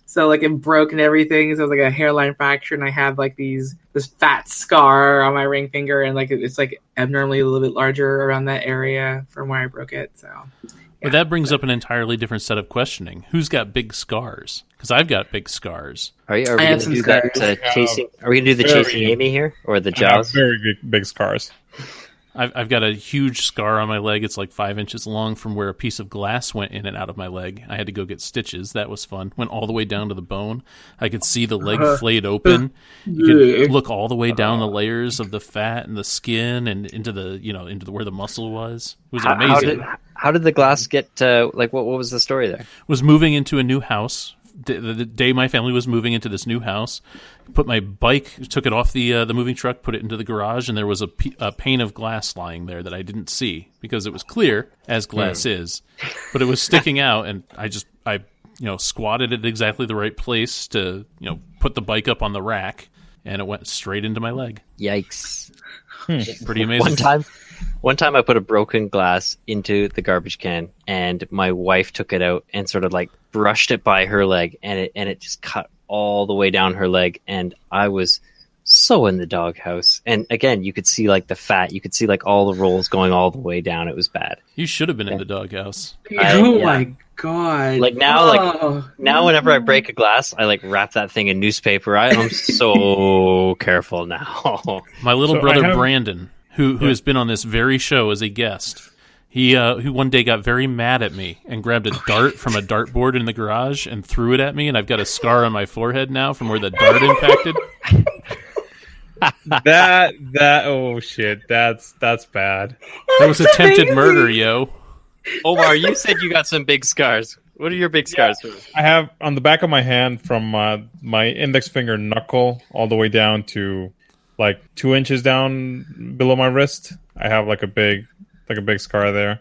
D: So like it broke and everything. So it was like a hairline fracture, and I have like this fat scar on my ring finger, and like it's like abnormally a little bit larger around that area from where I broke it. So, yeah.
A: But that brings up an entirely different set of questioning. Who's got big scars? Because I've got big scars.
C: Are we going to do that chasing? Are we going to do the chasing Amy here or the Jaws?
B: Very big scars.
A: I've got a huge scar on my leg. It's like 5 inches long from where a piece of glass went in and out of my leg. I had to go get stitches. That was fun. Went all the way down to the bone. I could see the leg flayed open. You could look all the way down the layers of the fat and the skin and into where the muscle was. It was amazing.
C: How did the glass get? What was the story there?
A: Was moving into a new house. The day my family was moving into this new house, put my bike, took it off the moving truck, put it into the garage, and there was a pane of glass lying there that I didn't see because it was clear, as glass is, but it was sticking out, and I squatted at exactly the right place to put the bike up on the rack, and it went straight into my leg.
C: Yikes.
A: Pretty amazing.
C: One time I put a broken glass into the garbage can, and my wife took it out and sort of like brushed it by her leg, and it just cut all the way down her leg, and I was so in the doghouse. And again, you could see like the fat, you could see like all the rolls going all the way down. It was bad.
A: You should have been in the doghouse.
D: My god!
C: Like now, now whenever I break a glass, I like wrap that thing in newspaper. I am so careful now.
A: My little brother Brandon, who has been on this very show as a guest, he one day got very mad at me and grabbed a dart from a dartboard in the garage and threw it at me, and I've got a scar on my forehead now from where the dart impacted.
B: Oh shit, that's bad.
A: That was attempted murder, yo.
C: Omar, you said you got some big scars. What are your big scars?
B: I have on the back of my hand from my index finger knuckle all the way down to like 2 inches down below my wrist. I have like a big scar there.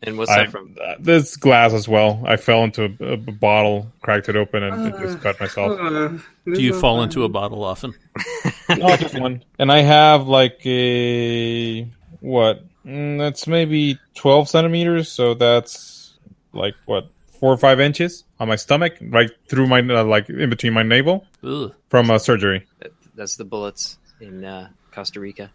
C: And what's that from?
B: This glass as well. I fell into a bottle, cracked it open, and it just cut myself.
A: Do you fall into a bottle often?
B: No, just one. And I have like that's maybe 12 centimeters, so that's like 4 or 5 inches on my stomach, right through my like in between my navel.
A: Ugh.
B: From surgery.
C: That's the bullets in Costa Rica.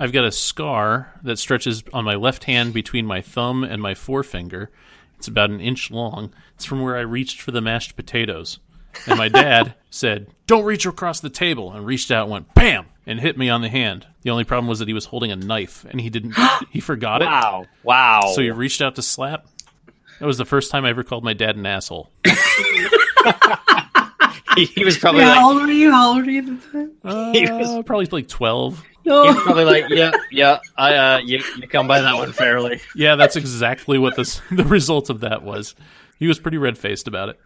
A: I've got a scar that stretches on my left hand between my thumb and my forefinger. It's about an inch long. It's from where I reached for the mashed potatoes. And my dad said, "Don't reach across the table," and reached out and went, BAM! And hit me on the hand. The only problem was that he was holding a knife, and he forgot it.
C: Wow.
A: So he reached out to slap. That was the first time I ever called my dad an asshole.
C: He was probably
D: How old were you at the time?
C: He was
A: probably like 12.
C: He was probably like, you come by that one fairly.
A: Yeah, that's exactly what the result of that was. He was pretty red-faced about it.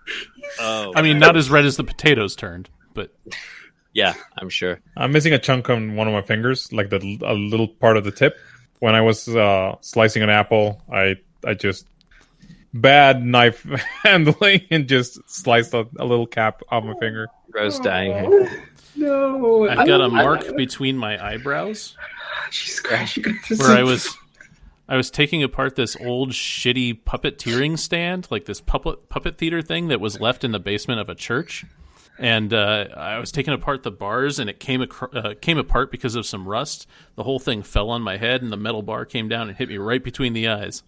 C: Oh,
A: I mean, not as red as the potatoes turned, but...
C: Yeah, I'm sure.
B: I'm missing a chunk on one of my fingers, like a little part of the tip. When I was slicing an apple, I just... bad knife handling and just sliced a little cap off my finger.
C: Rose dying.
D: No.
A: I've got a mark between my eyebrows.
D: Jesus Christ, you guys are
A: where
D: so
A: I was taking apart this old shitty puppeteering stand, like this puppet theater thing that was left in the basement of a church. And I was taking apart the bars, and it came apart because of some rust. The whole thing fell on my head, and the metal bar came down and hit me right between the eyes.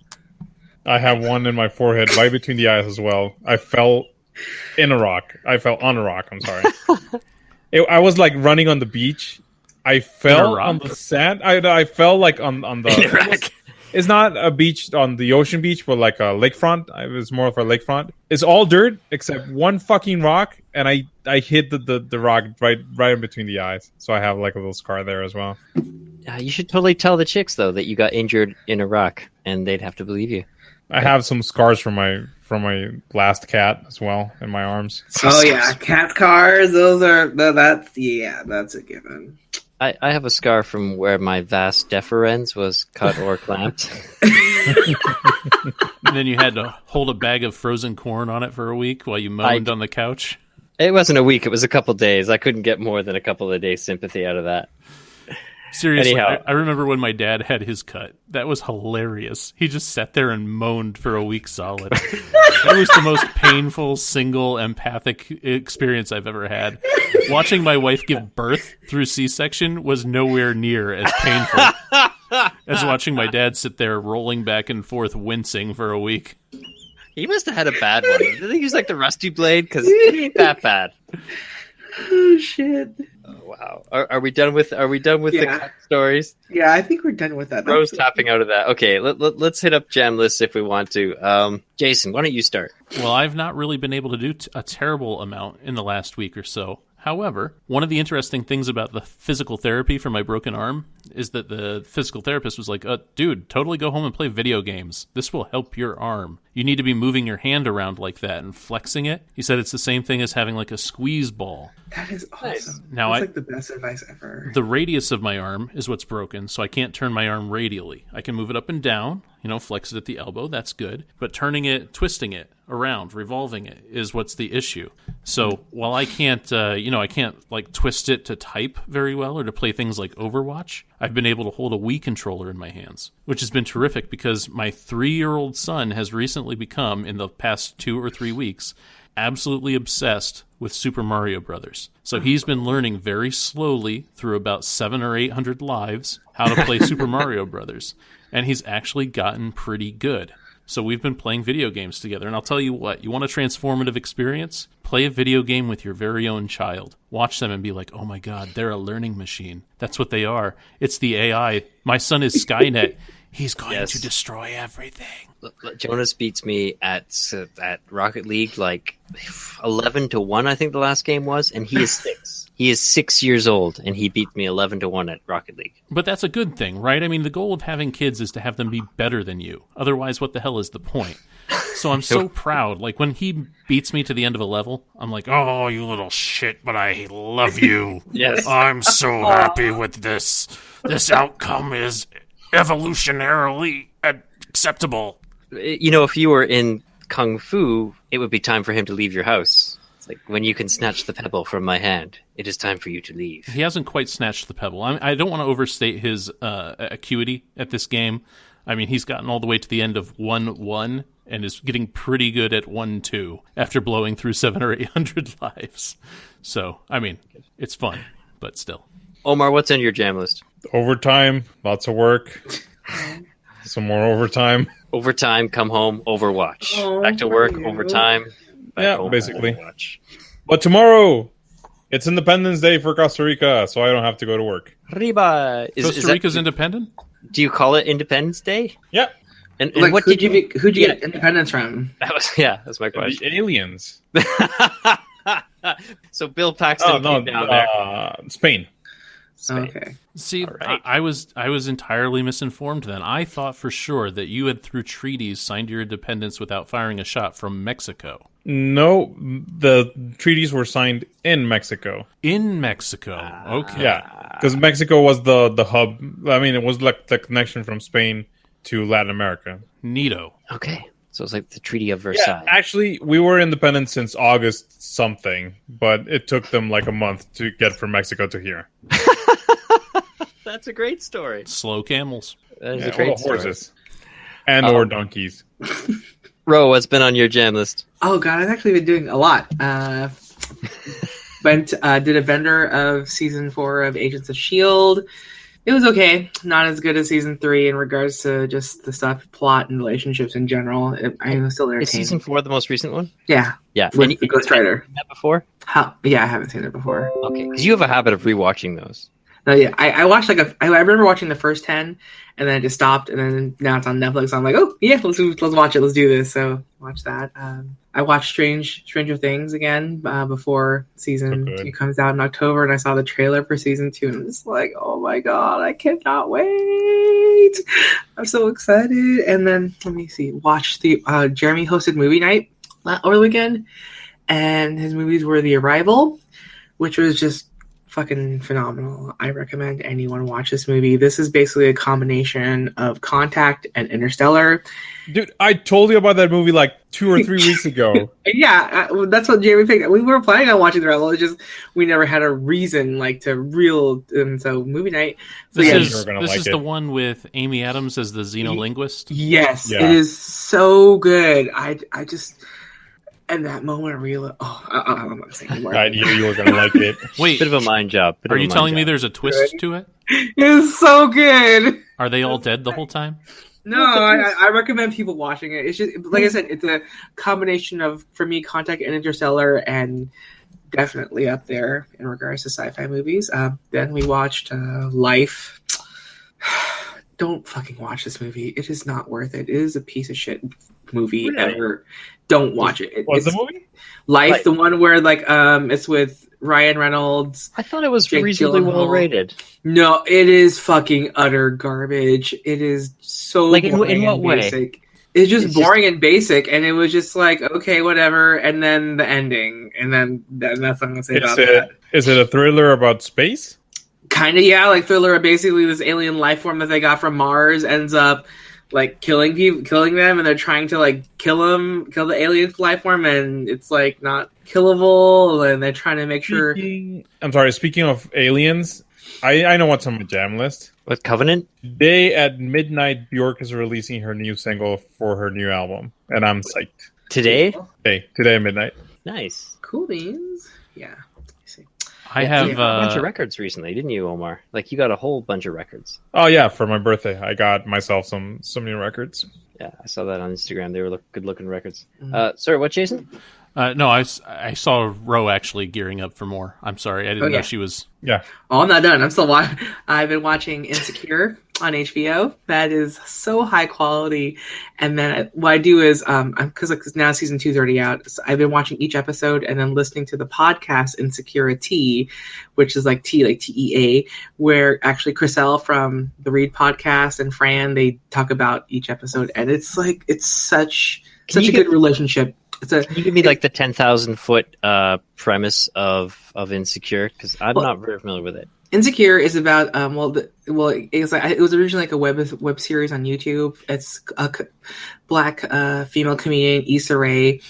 B: I have one in my forehead, right between the eyes as well. I fell on a rock. I'm sorry. I was like running on the beach. I fell on the sand. I fell like on the... It's not a beach on the ocean beach, but like a lakefront. It was more of a lakefront. It's all dirt except one fucking rock, and I hit the rock right in between the eyes. So I have like a little scar there as well.
C: You should totally tell the chicks though that you got injured in Iraq, and they'd have to believe you.
B: I have some scars from my last cat as well in my arms.
D: Oh yeah, cat scars. That's a given.
C: I have a scar from where my vas deferens was cut or clamped.
A: And then you had to hold a bag of frozen corn on it for a week while you moaned on the couch.
C: It wasn't a week. It was a couple days. I couldn't get more than a couple of days sympathy out of that.
A: Seriously,
C: Anyhow.
A: I remember when my dad had his cut. That was hilarious. He just sat there and moaned for a week solid. That was the most painful, single, empathic experience I've ever had. Watching my wife give birth through C-section was nowhere near as painful as watching my dad sit there rolling back and forth, wincing for a week.
C: He must have had a bad one. Did he use like the rusty blade? Because it ain't that bad.
D: Oh shit!
C: Oh, wow. Are we done with the cut stories?
D: Yeah, I think we're done with that.
C: Rose tapping out of that. Okay, let's hit up jam lists if we want to. Jason, why don't you start?
A: Well, I've not really been able to do a terrible amount in the last week or so. However, one of the interesting things about the physical therapy for my broken arm is that the physical therapist was like, dude, totally go home and play video games. This will help your arm. You need to be moving your hand around like that and flexing it. He said it's the same thing as having like a squeeze ball.
D: That is awesome.
C: Nice.
A: Now
D: That's like the best advice ever.
A: The radius of my arm is what's broken, so I can't turn my arm radially. I can move it up and down, flex it at the elbow, that's good. But turning it, twisting it around, revolving it is what's the issue. So while I can't, I can't like twist it to type very well or to play things like Overwatch, I've been able to hold a Wii controller in my hands, which has been terrific because my 3-year-old son has recently become, in the past 2 or 3 weeks, absolutely obsessed with Super Mario Brothers. So he's been learning very slowly through about 700 or 800 lives how to play Super Mario Brothers, and he's actually gotten pretty good. So we've been playing video games together, and I'll tell you what, you want a transformative experience? Play a video game with your very own child. Watch them and be like, oh my god, they're a learning machine. That's what they are. It's the AI. My son is Skynet. He's going to destroy everything.
C: Jonas beats me at Rocket League like 11-1, I think the last game was, and he is 6. He is 6 years old, and he beat me 11-1 at Rocket League.
A: But that's a good thing, right? I mean, the goal of having kids is to have them be better than you. Otherwise, what the hell is the point? So I'm so proud. Like, when he beats me to the end of a level, I'm like, oh, you little shit, but I love you.
C: Yes.
A: I'm so happy with this. This outcome is evolutionarily acceptable.
C: If you were in Kung Fu, it would be time for him to leave your house. It's like, when you can snatch the pebble from my hand, it is time for you to leave.
A: He hasn't quite snatched the pebble. I don't want to overstate his acuity at this game. I mean, he's gotten all the way to the end of 1-1 and is getting pretty good at 1-2 after blowing through 700 or 800 lives. So, I mean, it's fun, but still.
C: Omar, what's on your jam list?
B: Overtime, lots of work. Some more overtime.
C: Overtime, come home, Overwatch. Back to work, overtime.
B: Yeah,
C: home,
B: basically.
C: Overwatch.
B: But tomorrow, it's Independence Day for Costa Rica, so I don't have to go to work.
C: Riba.
A: Costa Rica's independent?
C: Do you call it Independence Day?
B: Yeah.
C: And
D: Like,
C: what
D: who'd
C: did
D: you who'd you get independence from?
C: That's my question.
B: The aliens.
C: So Bill Paxton came down there.
B: Spain.
D: Okay.
A: See,
C: right.
A: I was entirely misinformed then. I thought for sure that you had, through treaties, signed your independence without firing a shot from Mexico.
B: No, the treaties were signed in Mexico.
A: In Mexico. Okay.
B: Yeah, because Mexico was the hub. I mean, it was like the connection from Spain to Latin America.
A: Neato.
C: Okay. So it's like the Treaty of Versailles.
B: Yeah, actually, we were independent since August something, but it took them like a month to get from Mexico to here.
C: That's a great story.
A: Slow camels.
C: That is
B: Yeah,
C: a great
B: or
C: story.
B: horses. And or donkeys.
C: Ro, what's been on your jam list?
D: Oh god, I've actually been doing a lot. Did a vendor of season 4 of Agents of S.H.I.E.L.D. It was okay. Not as good as season 3 in regards to just the stuff, plot, and relationships in general. I was still
C: Is
D: entertained.
C: season 4 the most recent one?
D: Yeah,
C: Yeah.
D: with the Ghost Rider.
C: Seen that before?
D: Yeah, I haven't seen it before.
C: Okay, because you have a habit of rewatching those.
D: No, yeah, I watched I remember watching the first 10, and then I just stopped, and then now it's on Netflix. So I'm like, oh yeah, let's watch it. Let's do this. So watch that. I watched Stranger Things again before season 2 comes out in October, and I saw the trailer for season 2, and I'm just like, oh my god, I cannot wait! I'm so excited. And then let me see, watch the Jeremy hosted movie night over the weekend, and his movies were The Arrival, which was just fucking phenomenal. I recommend anyone watch this movie. This is basically a combination of Contact and Interstellar.
B: Dude, I told you about that movie like 2 or 3 weeks ago.
D: Yeah, that's what Jeremy picked. We were planning on watching The Rebel. It's just we never had a reason to reel. And so movie night. So
A: This
B: yeah,
A: is the one with Amy Adams as the xenolinguist.
D: Yes,
B: Yeah.
D: it is so good. I just. And that moment, I realized, I'm not going to say anymore.
B: I knew you were going to like it.
A: Wait,
C: Bit of a mind job.
A: are you telling me there's a twist to it?
D: It's so good.
A: Are they all dead the whole time?
D: No, I recommend people watching it. It's just, like I said, it's a combination of, for me, Contact and Interstellar, and definitely up there in regards to sci-fi movies. Then we watched Life. Don't fucking watch this movie. It is not worth it. It is a piece of shit movie.
C: Really?
D: Ever. Don't watch it.
B: What's the movie?
D: Life, the one where it's with Ryan Reynolds.
C: I thought it was
D: Jake
C: reasonably
D: Gyllenhaal.
C: well rated.
D: No, it is fucking utter garbage. It is so
C: Like, in
D: boring
C: what
D: and
C: way?
D: basic. It's just
C: It's
D: boring and basic, and it was just like, okay, whatever, and then the ending, and then that's what I'm gonna say about that.
B: Is it a thriller about space?
D: Kind of, yeah, like Thriller. Basically, this alien life form that they got from Mars ends up like killing them, and they're trying to like kill the alien life form, and it's like not killable, and they're trying to make sure.
B: I'm sorry. Speaking of aliens, I know what's on my jam list.
C: What, Covenant?
B: Today at midnight, Bjork is releasing her new single for her new album, and I'm psyched.
C: Today?
B: Today at midnight.
C: Nice.
D: Cool beans. Yeah.
A: I have
C: You got a bunch of records recently, didn't you, Omar? Like, you got a whole bunch of records.
B: Oh yeah, for my birthday, I got myself some new records.
C: Yeah, I saw that on Instagram. They were good-looking records. Sorry, what, Jason?
A: no, I saw Ro actually gearing up for more. I'm sorry, I didn't know she was.
B: Yeah.
D: Oh, I'm not done. I'm still watching. I've been watching Insecure on HBO. That is so high quality. And then what I do is, because now season 2's already out, so I've been watching each episode and then listening to the podcast Insecurity, which is like TEA, where actually Chriselle from the Read podcast and Fran, they talk about each episode, and it's like it's such a good relationship.
C: Can you give me like the 10,000-foot premise of Insecure? Because I'm not very familiar with it.
D: Insecure is about it was originally like a web series on YouTube. It's a black female comedian, Issa Rae,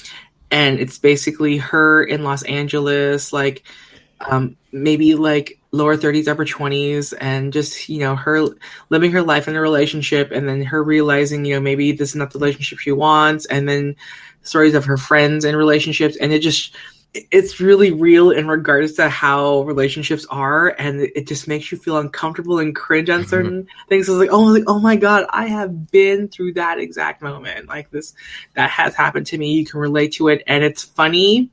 D: and it's basically her in Los Angeles, like maybe like lower 30s, upper 20s, and just her living her life in a relationship, and then her realizing maybe this is not the relationship she wants, and then stories of her friends and relationships, and it's really real in regards to how relationships are, and it just makes you feel uncomfortable and cringe on certain things. So it's like, oh my god, I have been through that exact moment. Like this, that has happened to me. You can relate to it, and it's funny,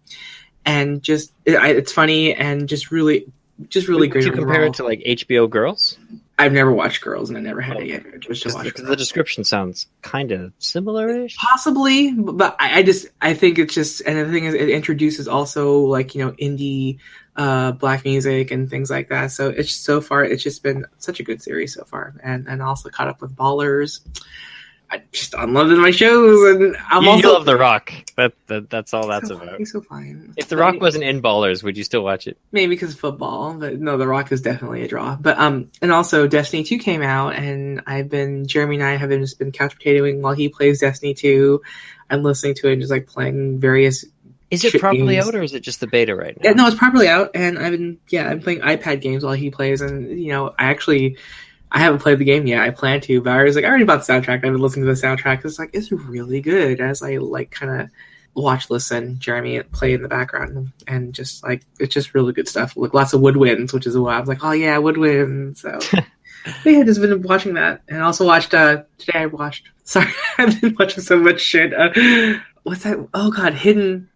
D: and it's funny and just really great.
C: Would you compare it to like HBO Girls?
D: I've never watched Girls, and I never had to watch Girls.
C: The description sounds kind of similar-ish.
D: Possibly, but I think it's just, and the thing is, it introduces also like indie black music and things like that. So it's just been such a good series so far, and also caught up with Ballers. I'm loving my shows, and
C: you love The Rock. That's all that's about.
D: He's so fine.
C: If The Rock wasn't in Ballers, would you still watch it?
D: Maybe because of football, but no, The Rock is definitely a draw. But and also Destiny 2 came out, and Jeremy and I have just been couch potatoing while he plays Destiny 2. I'm listening to it and just like playing various.
C: Is it properly out, or is it just the beta right now?
D: Yeah, no, it's properly out, and I'm playing iPad games while he plays, and I haven't played the game yet. I plan to, but I was like, I already bought the soundtrack. I've been listening to the soundtrack. It's really good. As I like kind of listen Jeremy play in the background, and just like it's just really good stuff. Like lots of woodwinds, which is why I was like, oh yeah, woodwinds. So yeah, just been watching that, and also watched today. Sorry, I've been watching so much shit. What's that? Oh god, hidden.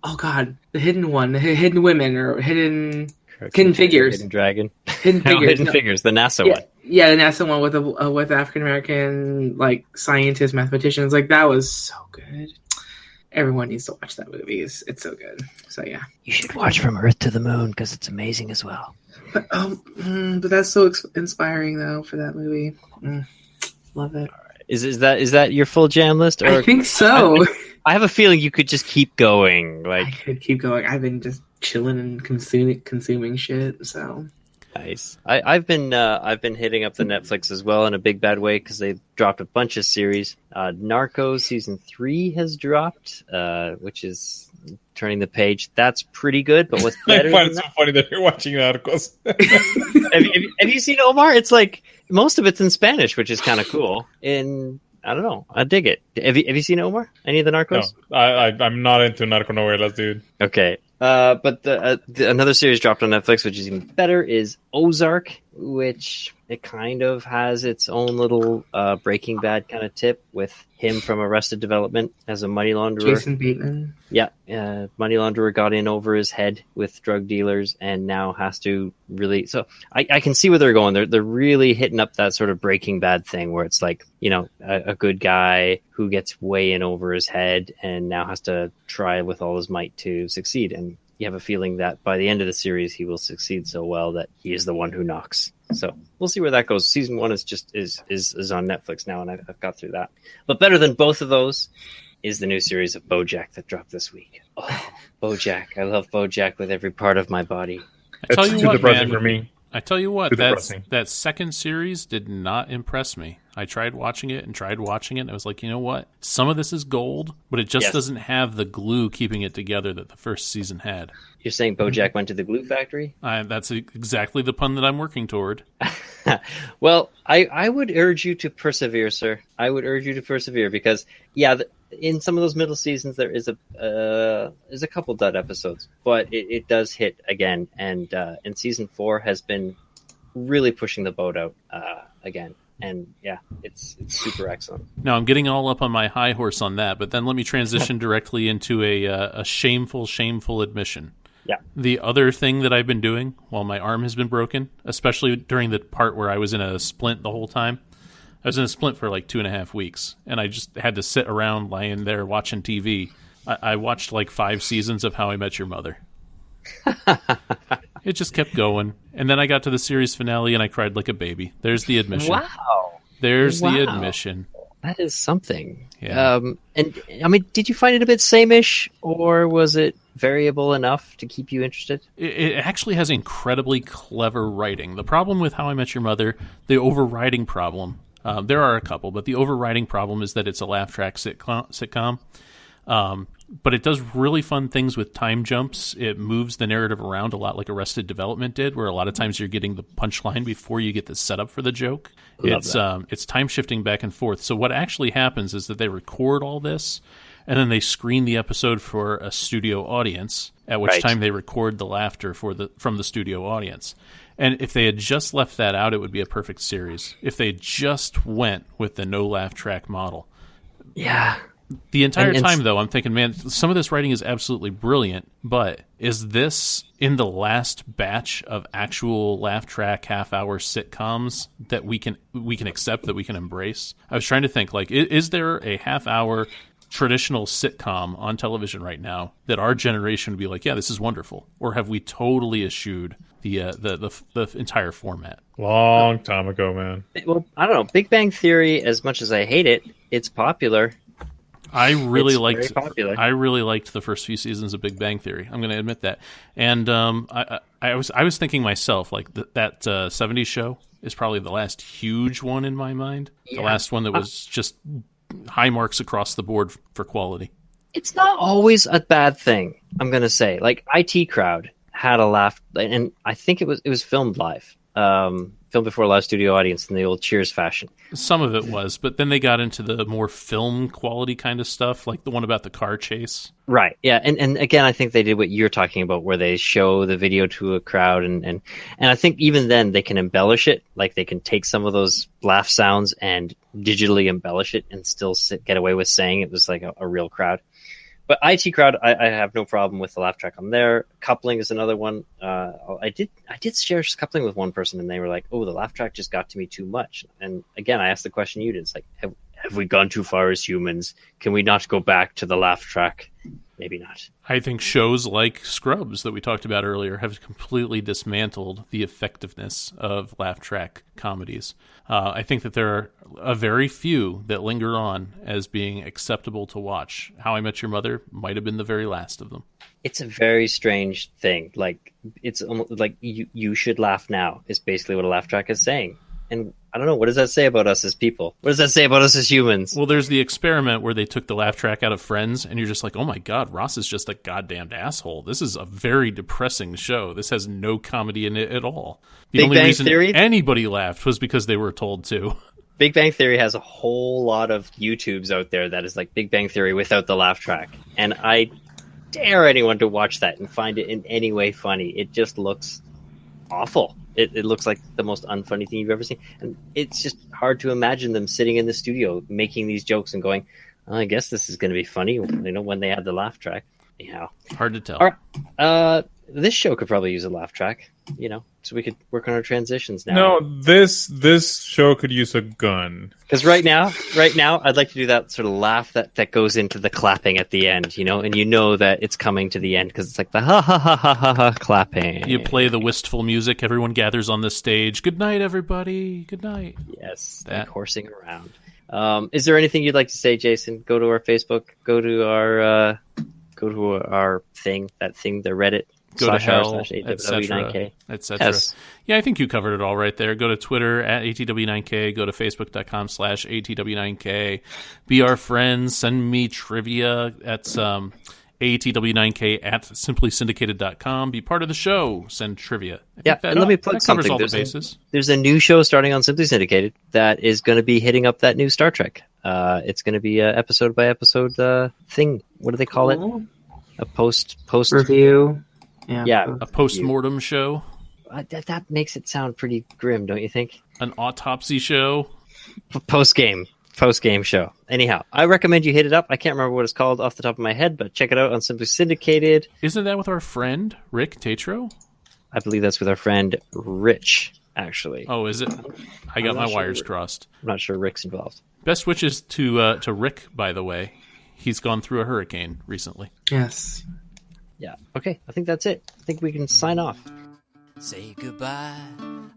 D: Oh god, the hidden one, the hidden women or hidden figures,
C: Hidden Dragon,
D: hidden figures,
C: Hidden Figures, the NASA one.
D: Yeah, the NASA one with African American like scientists, mathematicians. Like that was so good. Everyone needs to watch that movie. It's so good. So yeah,
C: you should watch From Earth to the Moon because it's amazing as well.
D: But that's so inspiring though for that movie. Love it.
C: Right. Is that your full jam list? Or
D: I think so.
C: I have a feeling you could just keep going. Like
D: I could keep going. I've been just chilling and consuming shit. So
C: nice. I've been hitting up the Netflix as well in a big bad way because they dropped a bunch of series. Narcos season 3 has dropped, which is turning the page. That's pretty good. But what's better?
B: I find it so funny that you're watching Narcos.
C: have you seen Omar? It's like most of it's in Spanish, which is kind of cool. I don't know. I dig it. Have you seen Omar? Any of the Narcos?
B: No, I'm not into narconovelas, dude.
C: Okay. But another series dropped on Netflix, which is even better, is Ozark, which it kind of has its own little Breaking Bad kind of tip with him from Arrested Development as a money launderer.
D: Jason Bateman.
C: Yeah, money launderer got in over his head with drug dealers and now has to really... So I can see where they're going. They're really hitting up that sort of Breaking Bad thing where it's like, a good guy who gets way in over his head and now has to try with all his might to succeed. And you have a feeling that by the end of the series, he will succeed so well that he is the one who knocks So we'll see where that goes. Season 1 is on Netflix now, and I've got through that. But better than both of those is the new series of BoJack that dropped this week. Oh, BoJack! I love BoJack with every part of my body.
A: I tell
B: It's
A: you
B: too
A: what,
B: depressing
A: man.
B: for me.
A: I tell you what,
B: Too depressing.
A: that second series did not impress me. I tried watching it, and I was like, you know what? Some of this is gold, but it just doesn't have the glue keeping it together that the first season had.
C: You're saying BoJack went to the glue factory?
A: That's exactly the pun that I'm working toward.
C: Well, I would urge you to persevere, sir. I would urge you to persevere because, in some of those middle seasons there is a couple dud episodes, but it does hit again, and season 4 has been really pushing the boat out again. And it's super excellent.
A: Now, I'm getting all up on my high horse on that, but then let me transition directly into a shameful admission.
C: Yeah.
A: The other thing that I've been doing while my arm has been broken, especially during the part where I was in a splint the whole time, I was in a splint for like 2.5 weeks, and I just had to sit around lying there watching TV. I watched like 5 seasons of How I Met Your Mother. It just kept going. And then I got to the series finale, and I cried like a baby. There's the admission.
C: Wow.
A: There's the admission.
C: That is something.
A: Yeah.
C: And I mean, did you find it a bit same-ish, or was it variable enough to keep you interested?
A: It actually has incredibly clever writing. The problem with How I Met Your Mother, the overriding problem, there are a couple, but the overriding problem is that it's a laugh track sitcom. But it does really fun things with time jumps. It moves the narrative around a lot like Arrested Development did, where a lot of times you're getting the punchline before you get the setup for the joke. It's time shifting back and forth. So what actually happens is that they record all this, and then they screen the episode for a studio audience, at which time they record the laughter from the studio audience. And if they had just left that out, it would be a perfect series. If they just went with the no laugh track model.
C: Yeah.
A: The entire time, though, I'm thinking, man, some of this writing is absolutely brilliant, but is this in the last batch of actual laugh track half-hour sitcoms that we can accept, that we can embrace? I was trying to think, like, is there a half-hour traditional sitcom on television right now that our generation would be like, yeah, this is wonderful? Or have we totally eschewed the entire format?
B: Long time ago, man.
C: Well, I don't know. Big Bang Theory, as much as I hate it, it's popular.
A: I really liked the first few seasons of Big Bang Theory. I'm going to admit that. And I was thinking myself, like that 70s show is probably the last huge one in my mind. Yeah. The last one that was just high marks across the board for quality.
C: It's not always a bad thing, I'm going to say. Like IT Crowd had a laugh, and I think it was filmed live. Filmed before a live studio audience in the old Cheers fashion.
A: Some of it was, but then they got into the more film quality kind of stuff, like the one about the car chase.
C: Right, yeah, and again, I think they did what you're talking about, where they show the video to a crowd, and I think even then they can embellish it, like they can take some of those laugh sounds and digitally embellish it and still get away with saying it was like a real crowd. But IT Crowd, I have no problem with the laugh track on there. Coupling is another one. I did share coupling with one person, and they were like, "Oh, the laugh track just got to me too much." And again, I asked the question you did. It's like, have we gone too far as humans? Can we not go back to the laugh track? Maybe not.
A: I think shows like Scrubs that we talked about earlier have completely dismantled the effectiveness of laugh track comedies. I think that there are a very few that linger on as being acceptable to watch. How I Met Your Mother might have been the very last of them.
C: It's a very strange thing. Like, it's almost like you should laugh now is basically what a laugh track is saying. And I don't know, what does that say about us as people? What does that say about us as humans?
A: Well, there's the experiment where they took the laugh track out of Friends, and you're just like, oh my god, Ross is just a goddamned asshole. This is a very depressing show. This has no comedy in it at all. The only reason anybody laughed was because they were told to.
C: Big Bang Theory has a whole lot of YouTubes out there that is like Big Bang Theory without the laugh track. And I dare anyone to watch that and find it in any way funny. It just looks awful. It looks like the most unfunny thing you've ever seen. And it's just hard to imagine them sitting in the studio making these jokes and going, oh, I guess this is going to be funny, when they had the laugh track. Anyhow.
A: Hard to tell.
C: All right. This show could probably use a laugh track, so we could work on our transitions now.
B: No, this show could use a gun.
C: Because right now, I'd like to do that sort of laugh that goes into the clapping at the end, and that it's coming to the end because it's like the ha ha ha ha ha ha clapping.
A: You play the wistful music. Everyone gathers on the stage. Good night, everybody. Good night.
C: Yes,
A: That.
C: like horsing around. Is there anything you'd like to say, Jason? Go to our Facebook. Go to our thing, the Reddit.
A: Go to hell,
C: /ATW9K.
A: etc.
C: Yes.
A: Yeah, I think you covered it all right there. Go to Twitter at ATW9K. Go to Facebook.com/ATW9K. Be our friends. Send me trivia. That's ATW9K at simplysyndicated.com. Be part of the show. Send trivia.
C: And let me plug
A: that covers
C: something.
A: all the bases.
C: There's a new show starting on Simply Syndicated that is going to be hitting up that new Star Trek. It's going to be a episode by episode thing. What do they call it? A post
D: review.
C: Yeah,
A: a post-mortem show.
C: That makes it sound pretty grim, don't you think?
A: An autopsy show.
C: Post-game show. Anyhow, I recommend you hit it up. I can't remember what it's called off the top of my head, but check it out on Simply Syndicated.
A: Isn't that with our friend, Rick Tatro?
C: I believe that's with our friend Rich, actually.
A: Oh, is it? I got my wires crossed.
C: I'm not sure Rick's involved.
A: Best wishes to Rick, by the way. He's gone through a hurricane recently.
D: Yes.
C: Yeah. Okay, I think that's it. I think we can sign off.
E: Say goodbye,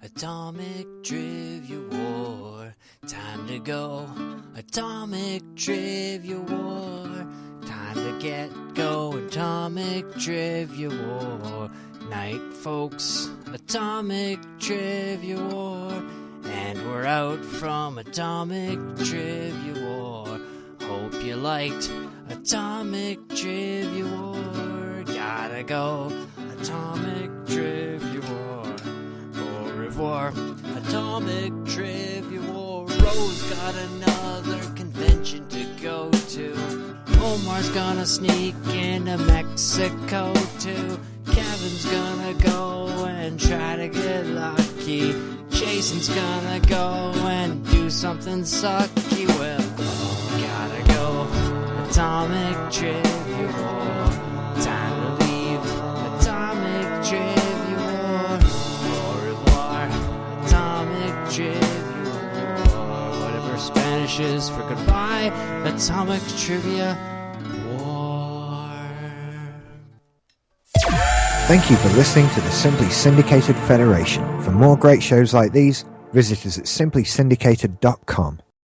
E: Atomic Trivia War. Time to go, Atomic Trivia War. Time to get going, Atomic Trivia War. Night, folks, Atomic Trivia War. And we're out from Atomic Trivia War. Hope you liked Atomic Trivia War. Gotta go, Atomic Trivia War. Au revoir, Atomic Trivia War. Rose got another convention to go to. Omar's gonna sneak into Mexico too. Kevin's gonna go and try to get lucky. Jason's gonna go and do something sucky. Well, gotta go, Atomic Trivia War. Time to leave, Atomic Trivia War. Au revoir, Atomic Trivia War. Whatever Spanish is for goodbye, Atomic Trivia War.
F: Thank you for listening to the Simply Syndicated Federation. For more great shows like these, visit us at simplysyndicated.com.